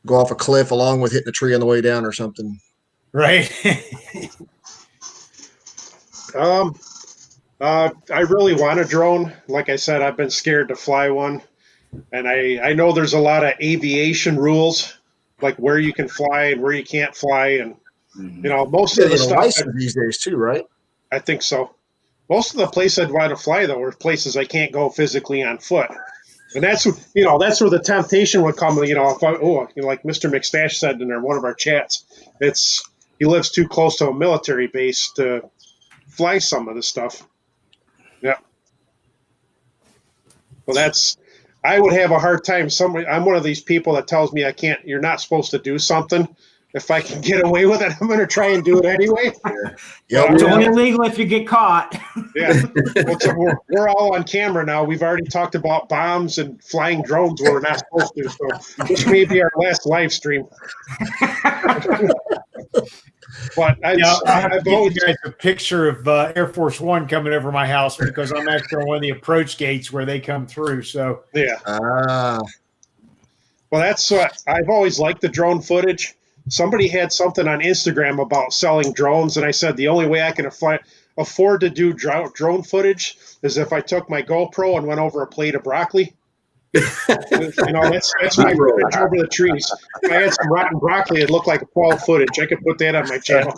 go off a cliff along with hitting a tree on the way down or something. Right. I really want a drone. Like I said, I've been scared to fly one. And I know there's a lot of aviation rules, like where you can fly and where you can't fly. And, you know, most of the stuff these days too, right? I think so. Most of the places I'd want to fly, though, are places I can't go physically on foot. And that's, you know, that's where the temptation would come. You know, if I, like Mr. McStache said in one of our chats, he lives too close to a military base to fly some of the stuff. Yeah. Well, I would have a hard time. I'm one of these people that tells me you're not supposed to do something. If I can get away with it, I'm going to try and do it anyway. It's only illegal if you get caught. Yeah. Well, so we're all on camera now. We've already talked about bombs and flying drones where we're not supposed to. So this may be our last live stream. But I've always got a picture of Air Force One coming over my house because I'm actually on one of the approach gates where they come through. So yeah. Well, that's I've always liked the drone footage. Somebody had something on Instagram about selling drones, and I said the only way I can afford to do drone footage is if I took my GoPro and went over a plate of broccoli. You know, that's my footage over the trees. If I had some rotten broccoli, it'd look like a fall footage. I could put that on my channel.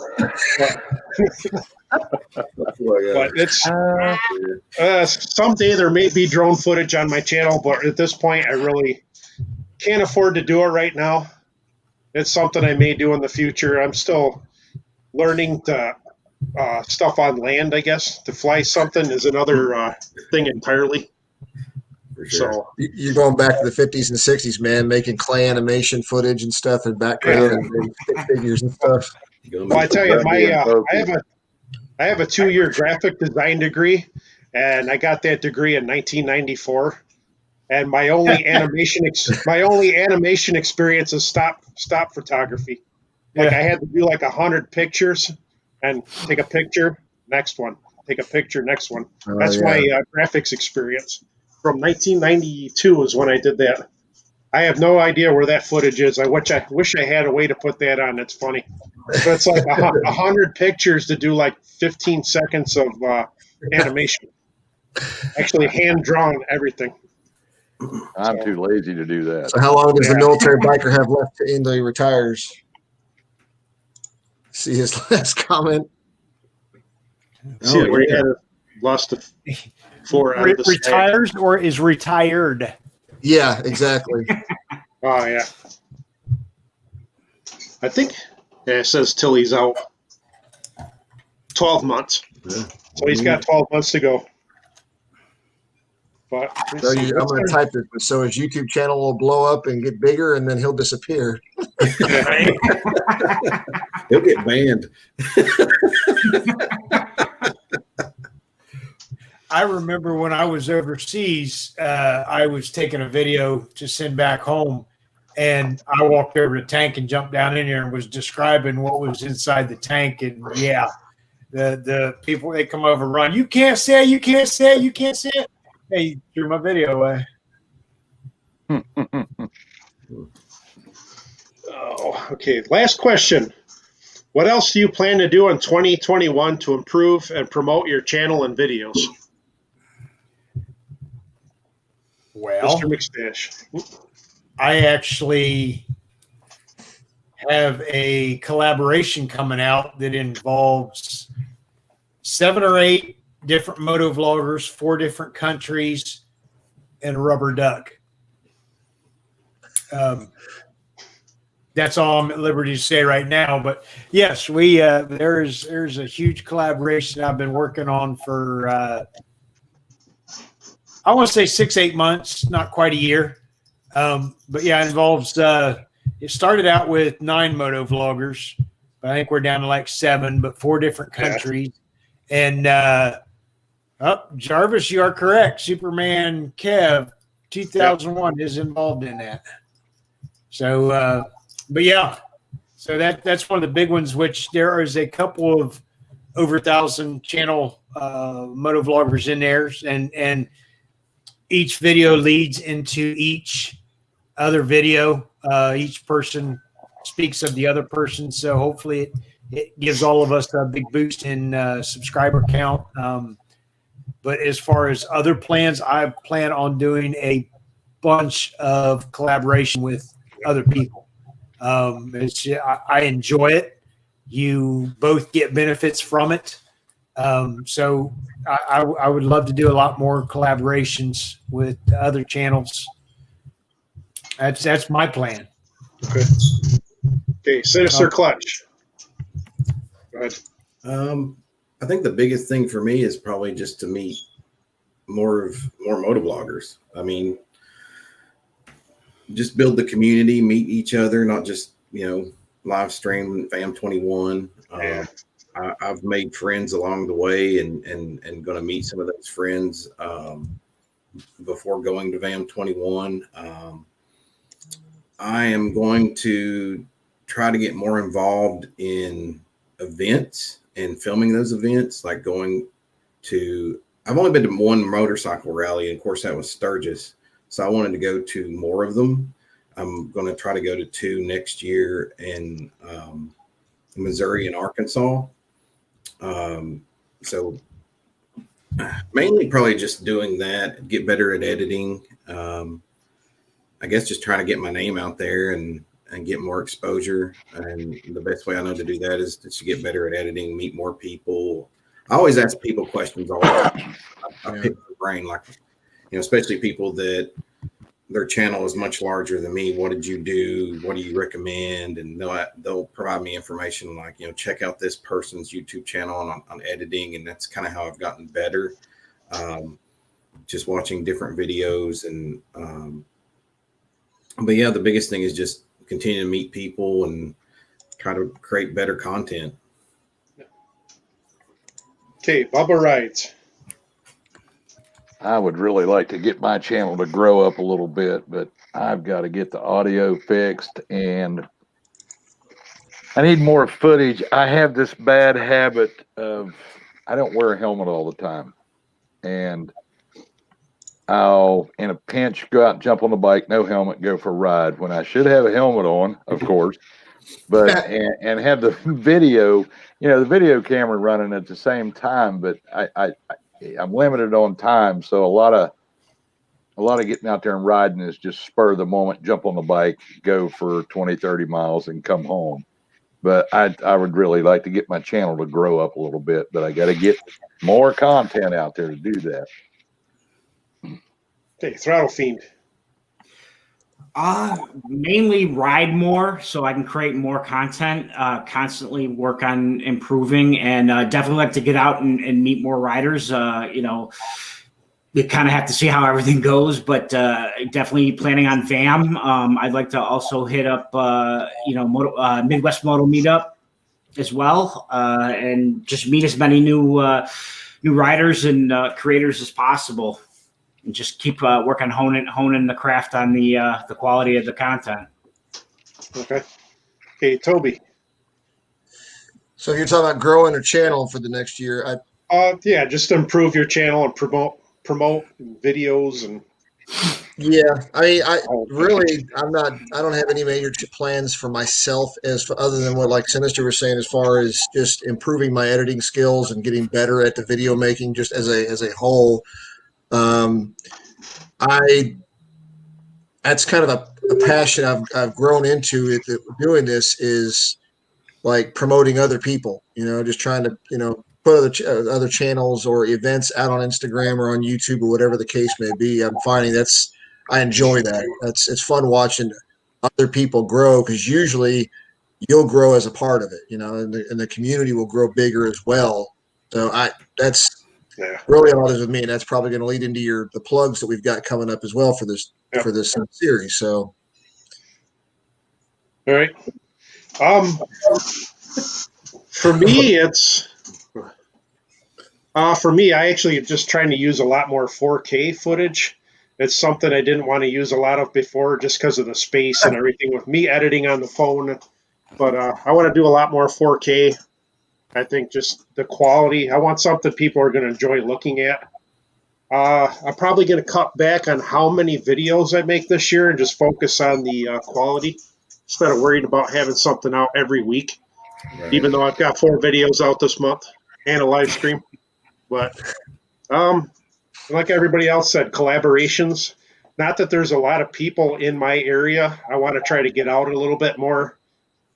But it's someday there may be drone footage on my channel, but at this point, I really can't afford to do it right now. It's something I may do in the future. I'm still learning stuff on land, I guess. To fly something is another thing entirely. Sure. So you're going back to the 50s and 60s, man, making clay animation footage and stuff in background and stick figures and stuff. Well, I tell you, I have a 2-year graphic design degree, and I got that degree in 1994. And my only animation experience is stop photography. Like I had to do like 100 pictures and take a picture, next one, take a picture, next one. That's my graphics experience. From 1992 is when I did that. I have no idea where that footage is. I wish I had a way to put that on. It's funny. But it's like 100 pictures to do like 15 seconds of animation. Actually hand-drawn everything. I'm too lazy to do that. So how long does the military biker have left until he retires? See his last comment. See, we had lost 4 out of the retires or is retired. Yeah, exactly. Oh yeah. I think it says till he's out 12 months. Yeah. So he's got 12 months to go. But I'm going to type this, so his YouTube channel will blow up and get bigger, and then he'll disappear. He'll get banned. I remember when I was overseas, I was taking a video to send back home, and I walked over to the tank and jumped down in there and was describing what was inside the tank. And the people, they come over and run. You can't say it. You can't say it. You can't say it. Hey, you threw my video away. Oh, okay. Last question. What else do you plan to do in 2021 to improve and promote your channel and videos? Well, Mr. McStache. I actually have a collaboration coming out that involves 7 or 8 different moto vloggers, 4 different countries, and a rubber duck. That's all I'm at liberty to say right now. But yes, there's a huge collaboration I've been working on for I want to say 6-8 months, not quite a year. But yeah, it involves it started out with 9 moto vloggers, but I think we're down to like 7, but 4 different countries. And Jarvis, you are correct. Superman Kev 2001 is involved in that. So, but yeah, so that's one of the big ones. Which there is a couple of over 1,000 channel moto vloggers in there, and each video leads into each other video. Each person speaks of the other person, so hopefully it gives all of us a big boost in subscriber count. But as far as other plans, I plan on doing a bunch of collaboration with other people. I enjoy it. You both get benefits from it. So I would love to do a lot more collaborations with other channels. That's my plan. Okay. Okay. Sinister Clutch. Go ahead. I think the biggest thing for me is probably just to meet more motovloggers. I mean, just build the community, meet each other, not just, live stream FAM21. I've made friends along the way and going to meet some of those friends before going to FAM21. I am going to try to get more involved in events and filming those events, like I've only been to one motorcycle rally, and of course that was Sturgis. So I wanted to go to more of them. I'm going to try to go to 2 next year in Missouri and Arkansas. So mainly probably just doing that, get better at editing. I guess just trying to get my name out there and get more exposure. And the best way I know to do that is to get better at editing, meet more people. I always ask people questions all the time. I pick their brain, like, especially people that their channel is much larger than me. What did you do? What do you recommend? And they'll provide me information like, check out this person's YouTube channel on editing. And that's kind of how I've gotten better. Just watching different videos but yeah, the biggest thing is just continue to meet people and try to create better content. Okay, Bubba Rides. I would really like to get my channel to grow up a little bit, but I've got to get the audio fixed and I need more footage. I have this bad habit of I don't wear a helmet all the time. And I'll, in a pinch, go out and jump on the bike, no helmet, go for a ride when I should have a helmet on, of course, but and have the video, the video camera running at the same time. But I'm limited on time, so a lot of getting out there and riding is just spur of the moment, jump on the bike, go for 20, 30 miles, and come home. But I would really like to get my channel to grow up a little bit, but I got to get more content out there to do that. Okay, Throttle Fiend. Mainly ride more so I can create more content, constantly work on improving, and definitely like to get out and meet more riders. You kind of have to see how everything goes, but definitely planning on VAM. I'd like to also hit up, Midwest Moto Meetup as well, and just meet as many new riders and creators as possible. And just keep working, honing the craft on the quality of the content. Okay. Okay, Toby. So you're talking about growing a channel for the next year. Yeah, just to improve your channel and promote videos and. Yeah, I don't have any major plans for myself other than what like Sinister was saying, as far as just improving my editing skills and getting better at the video making just as a whole. That's kind of a passion I've grown into it. Doing this is like promoting other people, just trying to, put other channels or events out on Instagram or on YouTube or whatever the case may be. I'm finding I enjoy that. It's fun watching other people grow, because usually you'll grow as a part of it, and the community will grow bigger as well. So that's really all it is with me, and that's probably going to lead into the plugs that we've got coming up as well for this series. So, all right. For me, I actually just trying to use a lot more 4K footage. It's something I didn't want to use a lot of before just because of the space and everything with me editing on the phone. But I want to do a lot more 4K. I think just the quality. I want something people are going to enjoy looking at. I'm probably going to cut back on how many videos I make this year and just focus on the quality instead of worried about having something out every week. Right. Even though I've got 4 videos out this month and a live stream. But like everybody else said, collaborations. Not that there's a lot of people in my area. I want to try to get out a little bit more.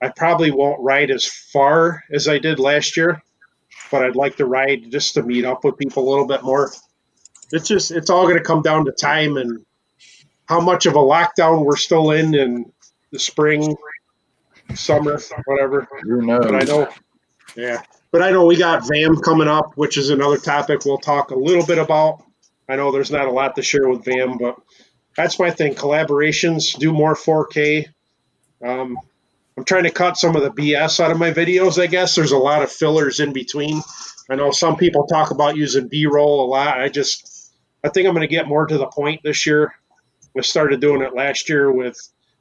I probably won't ride as far as I did last year, but I'd like to ride just to meet up with people a little bit more. It's all going to come down to time and how much of a lockdown we're still in the spring, summer, whatever. Who knows? But I know, yeah. But I know we got VAM coming up, which is another topic we'll talk a little bit about. I know there's not a lot to share with VAM, but that's my thing. Collaborations, do more 4K. I'm trying to cut some of the BS out of my videos, I guess. There's a lot of fillers in between. I know some people talk about using B-roll a lot. I think I'm going to get more to the point this year. I started doing it last year with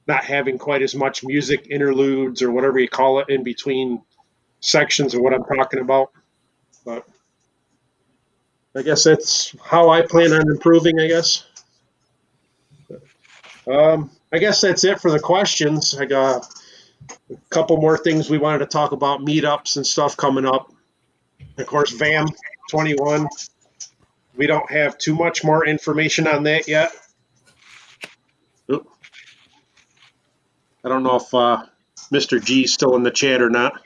not having quite as much music interludes or whatever you call it in between sections of what I'm talking about. But I guess that's how I plan on improving, I guess. I guess that's it for the questions. I got a couple more things we wanted to talk about, meetups and stuff coming up. Of course, VAM 21. We don't have too much more information on that yet. Oop. I don't know if Mr. G is still in the chat or not,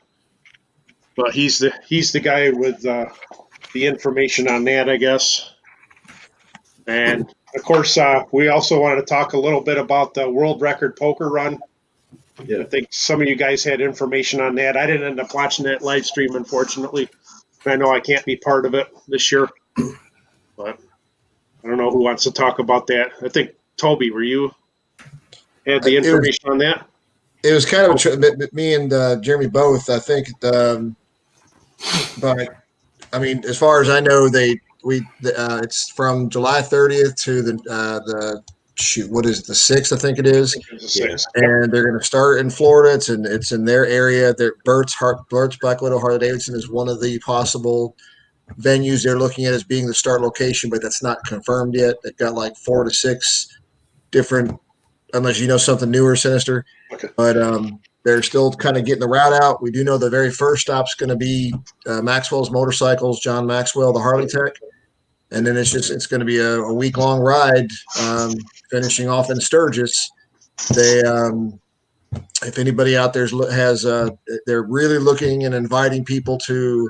but he's the guy with the information on that, I guess. And of course, we also wanted to talk a little bit about the world record poker run. Yeah. I think some of you guys had information on that. I didn't end up watching that live stream, unfortunately. I know I can't be part of it this year, but I don't know who wants to talk about that. I think Toby, were you had the information on that? It was kind of me and Jeremy both, I think. But I mean, as far as I know, it's from July 30th to the what is it, the 6th, I think it is. Yeah. And they're going to start in Florida. It's in their area. Burt's Black Widow Harley Davidson is one of the possible venues they're looking at as being the start location, but that's not confirmed yet. They've got like 4 to 6 different, unless you know something newer, Sinister. Okay. But they're still kind of getting the route out. We do know the very first stop's going to be Maxwell's Motorcycles, John Maxwell, the Harley Tech. And then it's going to be a week-long ride, finishing off in Sturgis. They, if anybody out there has, they're really looking and inviting people to,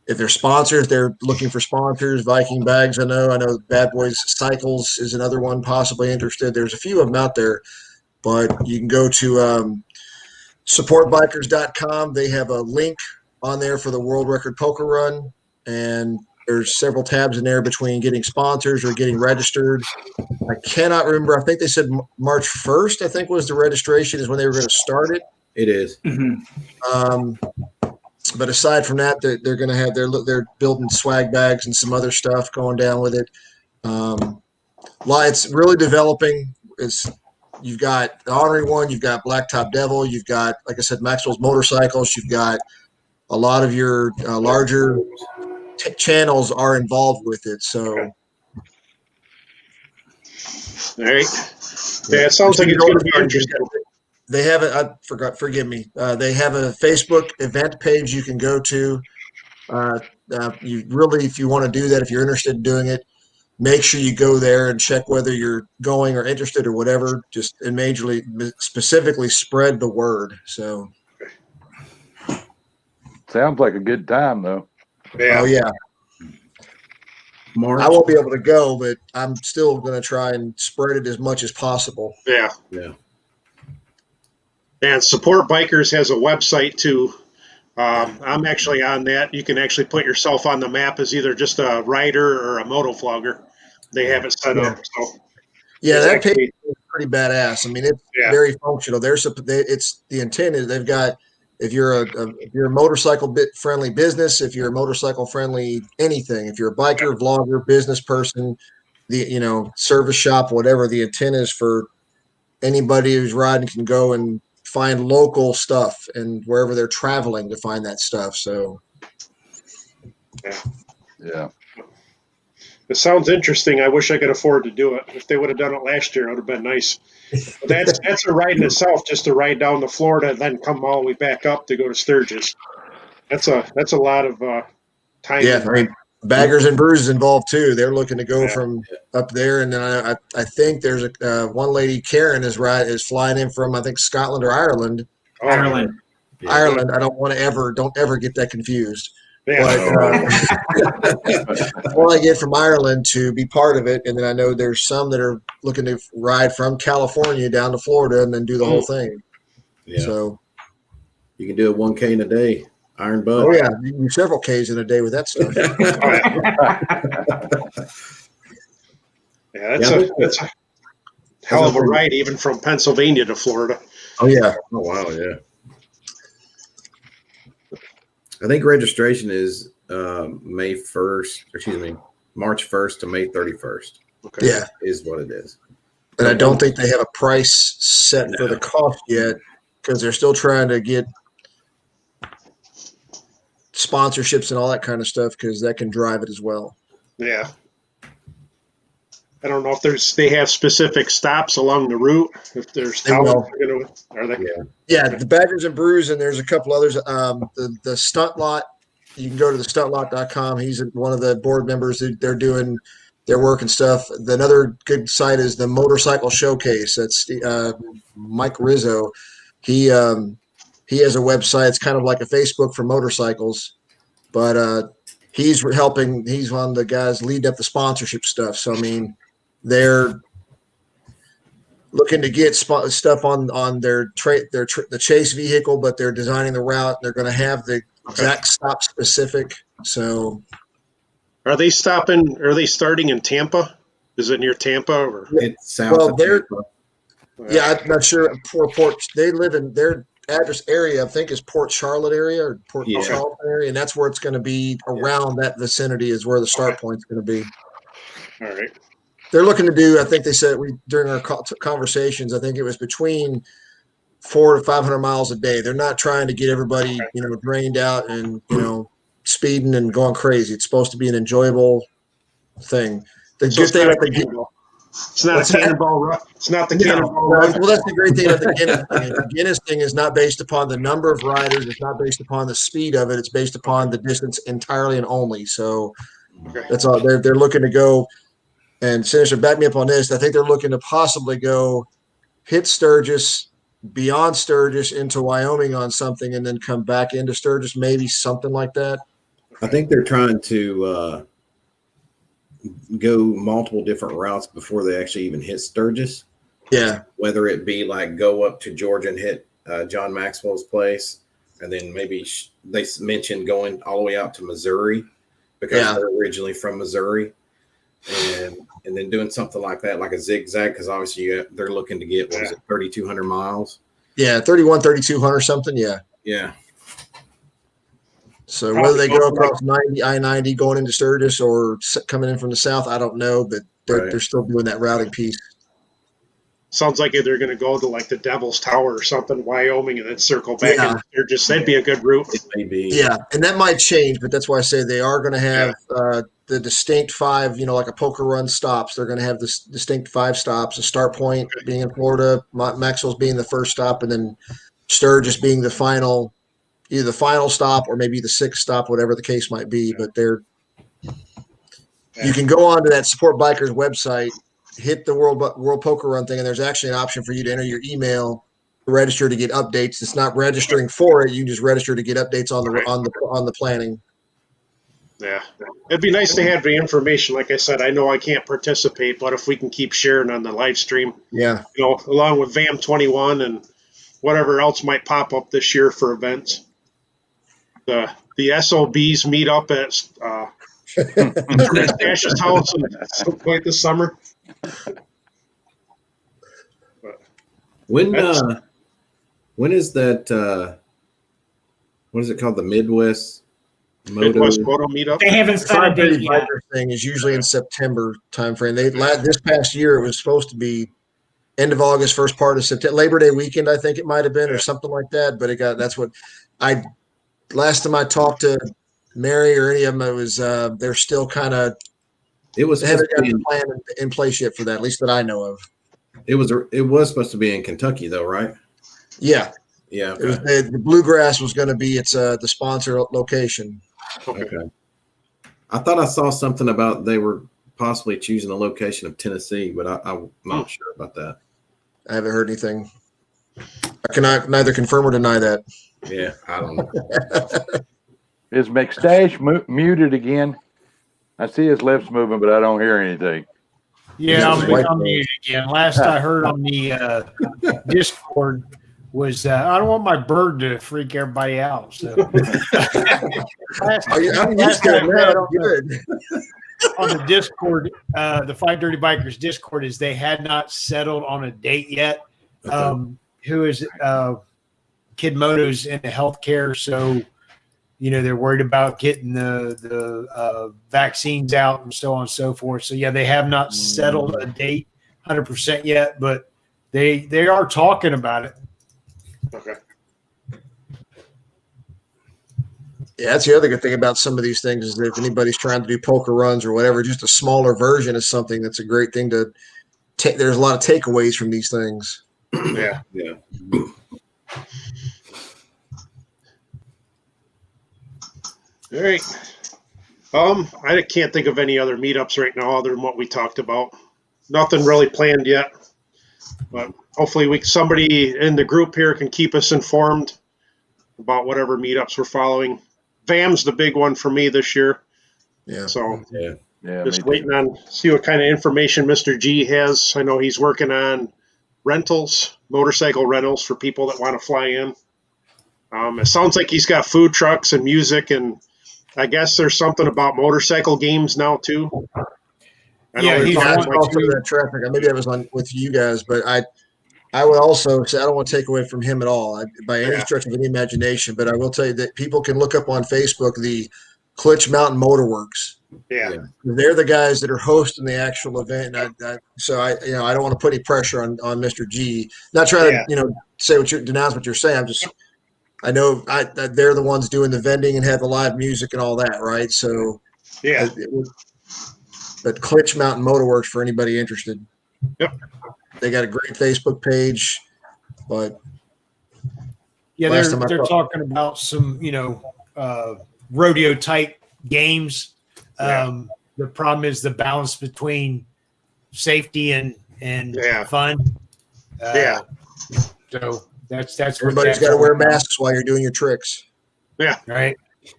if they're sponsors, they're looking for sponsors. Viking Bags, I know Bad Boys Cycles is another one possibly interested. There's a few of them out there, but you can go to supportbikers.com. They have a link on there for the World Record Poker Run. And there's several tabs in there between getting sponsors or getting registered. I cannot remember. I think they said March 1st, I think was the registration is when they were going to start it. It is. Mm-hmm. But aside from that, they're going to have they're building swag bags and some other stuff going down with it. It's really developing. You've got the Honorary One, you've got Blacktop Devil, you've got, like I said, Maxwell's Motorcycles, you've got a lot of your larger channels are involved with it. So, all right. Yeah, it sounds like it's going to be interesting. They have forgive me. They have a Facebook event page you can go to. If you want to do that, if you're interested in doing it, make sure you go there and check whether you're going or interested or whatever. Just and specifically spread the word. So. Sounds like a good time, though. Yeah. Oh, yeah. March. I won't be able to go, but I'm still going to try and spread it as much as possible. Yeah. Yeah. And Support Bikers has a website, too. I'm actually on that. You can actually put yourself on the map as either just a rider or a motovlogger. They have it set up. So yeah, that page is pretty badass. I mean, it's very functional. The intent is they've got, if you're a motorcycle friendly business, if you're a motorcycle friendly anything, if you're a biker, vlogger, business person, the service shop, whatever. The intent is for anybody who's riding can go and find local stuff and wherever they're traveling to find that stuff. So Yeah. It sounds interesting. I wish I could afford to do it. If they would have done it last year, it would have been nice. But that's a ride in itself, just to ride down to Florida and then come all the way back up to go to Sturgis. That's a lot of time. yeah, I mean, baggers and bruises involved too. They're looking to go from up there, and then I think there's one lady, Karen, is flying in from, I think, Scotland or Ireland. Oh, Ireland. Ireland. I don't ever get that confused. Yeah. But all I get from Ireland to be part of it, and then I know there's some that are looking to ride from California down to Florida and then do the whole thing. Yeah. So you can do a 1K in a day. Iron Bud. Oh yeah, you can do several Ks in a day with that stuff. That's a hell of a ride, even from Pennsylvania to Florida. Oh yeah. Oh wow, yeah. I think registration is March 1st to May 31st. Okay. Yeah, is what it is. And I don't think they have a price set for the cost yet because they're still trying to get sponsorships and all that kind of stuff because that can drive it as well. Yeah. I don't know if they have specific stops along the route. If there's They will. are they? Yeah, the Baggers and Brews, and there's a couple others. The Stunt Lot, you can go to the stuntlot.com. He's one of the board members. They're doing their work and stuff. Another good site is the Motorcycle Showcase. That's Mike Rizzo. He has a website. It's kind of like a Facebook for motorcycles, but he's one of the guys leading up the sponsorship stuff. So I mean, they're looking to get stuff on the chase vehicle, but they're designing the route. They're going to have the exact stop specific. So, Are they starting in Tampa? Is it near Tampa or? It's south of Tampa. Yeah, I'm not sure. They live in their address area. I think is Port Charlotte area or Port Charlotte area, and that's where it's going to be. Around that vicinity is where the start point's going to be. All right. They're looking to do. I think they said during our conversations. I think it was between 400 to 500 miles a day. They're not trying to get everybody drained out and speeding and going crazy. It's supposed to be an enjoyable thing. The good thing about it's not a cannonball run. It's not the cannonball run. Well, that's the great thing about the Guinness thing. The Guinness thing is not based upon the number of riders. It's not based upon the speed of it. It's based upon the distance entirely and only. So that's all. They're looking to go. And Sinister, back me up on this. I think they're looking to possibly go hit Sturgis, beyond Sturgis into Wyoming on something, and then come back into Sturgis, maybe something like that. I think they're trying to go multiple different routes before they actually even hit Sturgis. Yeah. Whether it be like go up to Georgia and hit John Maxwell's place, and then maybe they mentioned going all the way out to Missouri because they're originally from Missouri. And then doing something like that, like a zigzag, because obviously they're looking to get 3,200 miles. Yeah, 3,200 something. Yeah. Yeah. So whether they go across I-90 going into Sturgis or coming in from the south, I don't know, but they're still doing that routing piece. Sounds like they're going to go to like the Devil's Tower or something, Wyoming, and then circle back. Yeah. That'd be a good route. It may be. Yeah, and that might change, but that's why I say they are going to have the distinct 5, like a poker run stops. They're going to have this distinct 5 stops, a start point being in Florida, Maxwell's being the first stop, and then Sturgis being the final, either the final stop or maybe the 6th stop, whatever the case might be. But you can go on to that Support Bikers website, hit the World Poker Run thing, and there's actually an option for you to enter your email to register to get updates. It's not registering for it; you just register to get updates on the planning. Yeah, it'd be nice to have the information. Like I said, I know I can't participate, but if we can keep sharing on the live stream, along with VAM 21 and whatever else might pop up this year for events. The SOBs meet up at McStache's house at some point this summer. When is that? What is it called? The Midwest Midwest Moto meetup. They haven't The set a date 530 yet. biker thing is usually in September timeframe. This past year it was supposed to be end of August, first part of September, Labor Day weekend, I think it might have been, or something like that. But that's what last time I talked to Mary or any of them, it was they're still kind of. It was They haven't got the plan in place yet for that, at least that I know of. It was supposed to be in Kentucky though, right? Yeah. Yeah. It was, the Bluegrass was going to be the sponsor location. Okay. I thought I saw something about they were possibly choosing the location of Tennessee, but I'm not sure about that. I haven't heard anything. I cannot neither confirm or deny that. Yeah, I don't know. Is McStache muted again? I see his lips moving, but I don't hear anything. Yeah, I'm muted again. Last I heard on the Discord was I don't want my bird to freak everybody out. So I'm used to it now. Good. On the Discord, the Five Dirty Bikers Discord, is they had not settled on a date yet. Okay. Who is Kid Moto's into healthcare, so they're worried about getting the vaccines out and so on and so forth. So yeah, they have not settled a date 100% yet, but they are talking about it. Okay. Yeah, that's the other good thing about some of these things is that if anybody's trying to do poker runs or whatever, just a smaller version is something that's a great thing to take. There's a lot of takeaways from these things. Yeah. Yeah. All right. I can't think of any other meetups right now other than what we talked about. Nothing really planned yet, but hopefully somebody in the group here can keep us informed about whatever meetups we're following. VAM's the big one for me this year. Yeah. So Yeah, just waiting on see what kind of information Mr. G has. I know he's working on rentals, motorcycle rentals for people that want to fly in. It sounds like he's got food trucks and music, and I guess there's something about motorcycle games now too. Yeah, he's talking about some of that traffic. Maybe I was on with you guys, but I would also say I don't want to take away from him at all by any stretch of any imagination. But I will tell you that people can look up on Facebook the Clutch Mountain Motorworks. Yeah. They're the guys that are hosting the actual event. And I don't want to put any pressure on Mr. G. Not trying to say denounce what you're saying. I know they're the ones doing the vending and have the live music and all that, right? So yeah. But Clutch Mountain Motorworks for anybody interested. Yep. They got a great Facebook page, but they're talking about some rodeo type games. The problem is the balance between safety and fun. So that's everybody's got to wear masks while you're doing your tricks. Yeah. Right.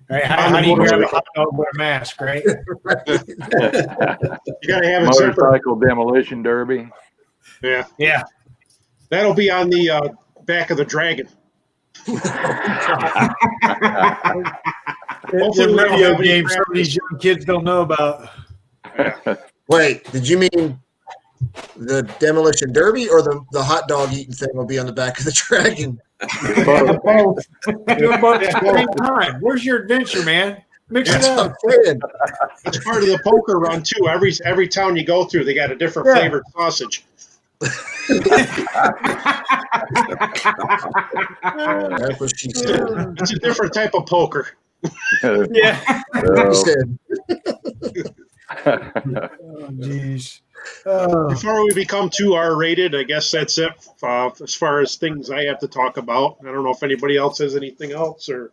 How do you grab a hot dog with a mask, right? You got to have a motorcycle demolition derby. Yeah. Yeah. That'll be on the back of the Dragon. Hopefully, radio games some of these young kids don't know about. Wait, did you mean the demolition derby or the hot dog eating thing will be on the back of the Dragon? Both. Do both at the same time. Where's your adventure, man? Mix it up. It's part of the poker run too. Every town you go through, they got a different flavored sausage. That's what she said. It's a different type of poker. Yeah. Jeez. Before we become too R-rated, I guess that's it as far as things I have to talk about. I don't know if anybody else has anything else, or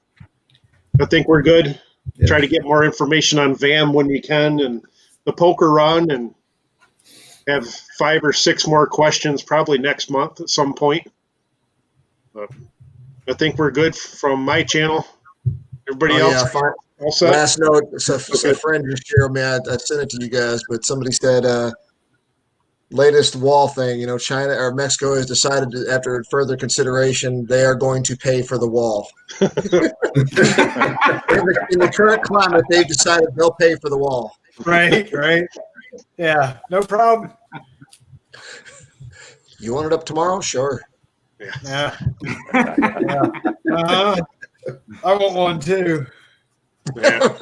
I think we're good. Yeah. Try to get more information on VAM when we can and the poker run, and have 5 or 6 more questions probably next month at some point. But I think we're good from my channel. Everybody else? Yeah, all set? Last note, so a friend just shared me. I sent it to you guys, but somebody said latest wall thing, China or Mexico has decided to, after further consideration, they are going to pay for the wall. in the current climate, they've decided they'll pay for the wall. Right. Yeah, no problem. You want it up tomorrow? Sure. Yeah. I want one too. Yeah.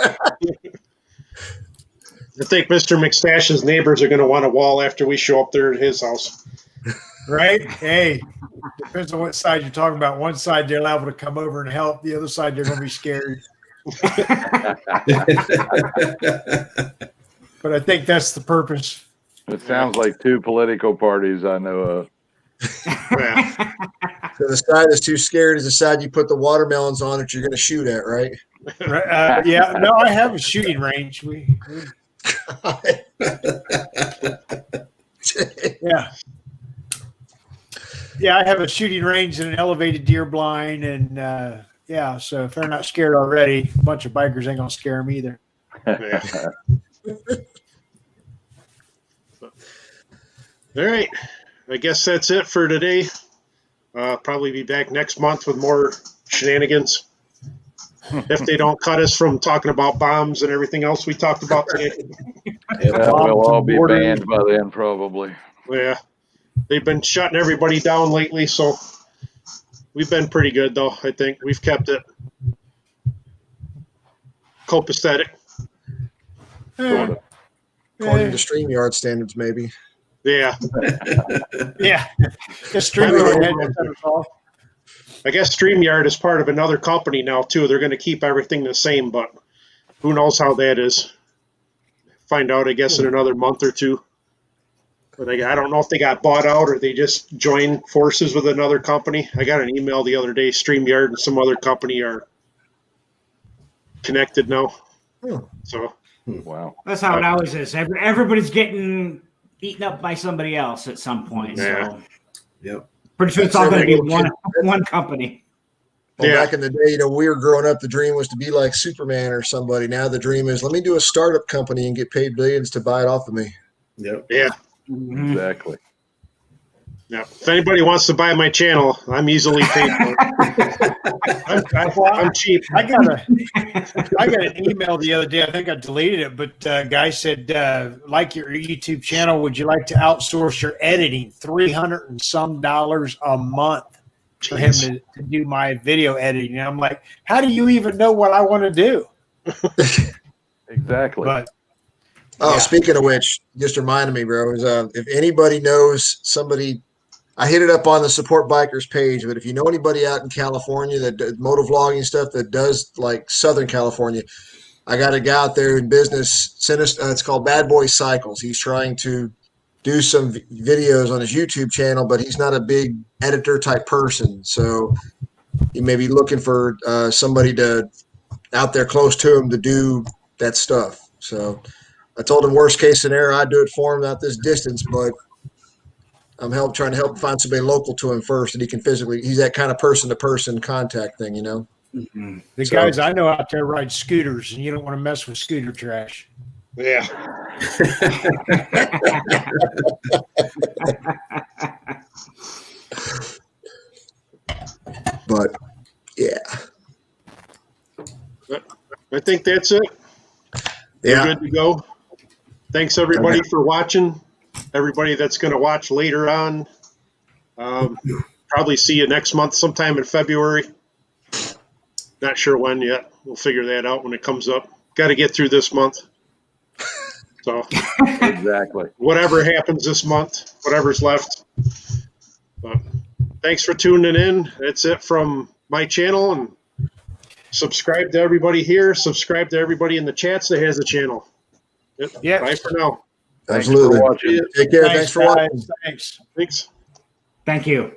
I think Mr. McStache's neighbors are going to want a wall after we show up there at his house. Right? Hey, depends on what side you're talking about. One side they're liable to come over and help. The other side they're going to be scared. But I think that's the purpose. It sounds like two political parties I know of. Yeah. So the side that's too scared is the side you put the watermelons on that you're going to shoot at, right? Right? Yeah. No, I have a shooting range. Yeah. Yeah, I have a shooting range and an elevated deer blind, and yeah. So if they're not scared already, a bunch of bikers ain't gonna scare them either. Yeah. All right. I guess that's it for today. Probably be back next month with more shenanigans. If they don't cut us from talking about bombs and everything else we talked about today. Yeah, we'll all be banned by then, probably. Yeah. They've been shutting everybody down lately, so we've been pretty good, though. I think we've kept it copacetic. Sort of. According to StreamYard standards, maybe. Yeah. Yeah. Just StreamYard had to cut us off. I guess StreamYard is part of another company now, too. They're going to keep everything the same, but who knows how that is. Find out, I guess, in another month or two. But I don't know if they got bought out or they just joined forces with another company. I got an email the other day, StreamYard and some other company are connected now. So, Wow. That's how it always is. Everybody's getting eaten up by somebody else at some point. Yeah. So Yep. pretty sure it's all going to be one company. Well, Yeah. back in the day, we were growing up, the dream was to be like Superman or somebody. Now the dream is, let me do a startup company and get paid billions to buy it off of me. Yep. yeah. Mhm. Exactly. Yeah. If anybody wants to buy my channel, I'm easily paid for. I'm cheap. I got an email the other day. I think I deleted it, but guy said, like your YouTube channel, would you like to outsource your editing? $300 and some a month for him to do my video editing. And I'm like, how do you even know what I want to do? Exactly. But Oh, yeah. Speaking of which, just reminded me, bro, is if anybody knows somebody, I hit it up on the Support Bikers page, but if you know anybody out in California that does motovlogging stuff that does like Southern California, I got a guy out there in business, Sinister, it's called Bad Boy Cycles. He's trying to do some videos on his YouTube channel, but he's not a big editor type person. So he may be looking for somebody to out there close to him to do that stuff. So I told him worst case scenario, I'd do it for him out this distance, but I'm trying to help find somebody local to him first that he can physically, he's that kind of person to person contact thing, you know? Mhm. The So- guys I know out there ride scooters, and you don't want to mess with scooter trash. Yeah. But yeah. I think that's it. We're Yeah. good to go. Thanks everybody for watching. Everybody that's going to watch later on. Probably see you next month, sometime in February. Not sure when yet. We'll figure that out when it comes up. Got to get through this month. So Exactly. whatever happens this month, whatever's left. But thanks for tuning in. That's it from my channel, and subscribe to everybody here. Subscribe to everybody in the chats that has a channel. Yeah. Bye for now. Thanks Absolutely. for watching. Take care. Thanks for watching. Thanks. Thanks. Thank you.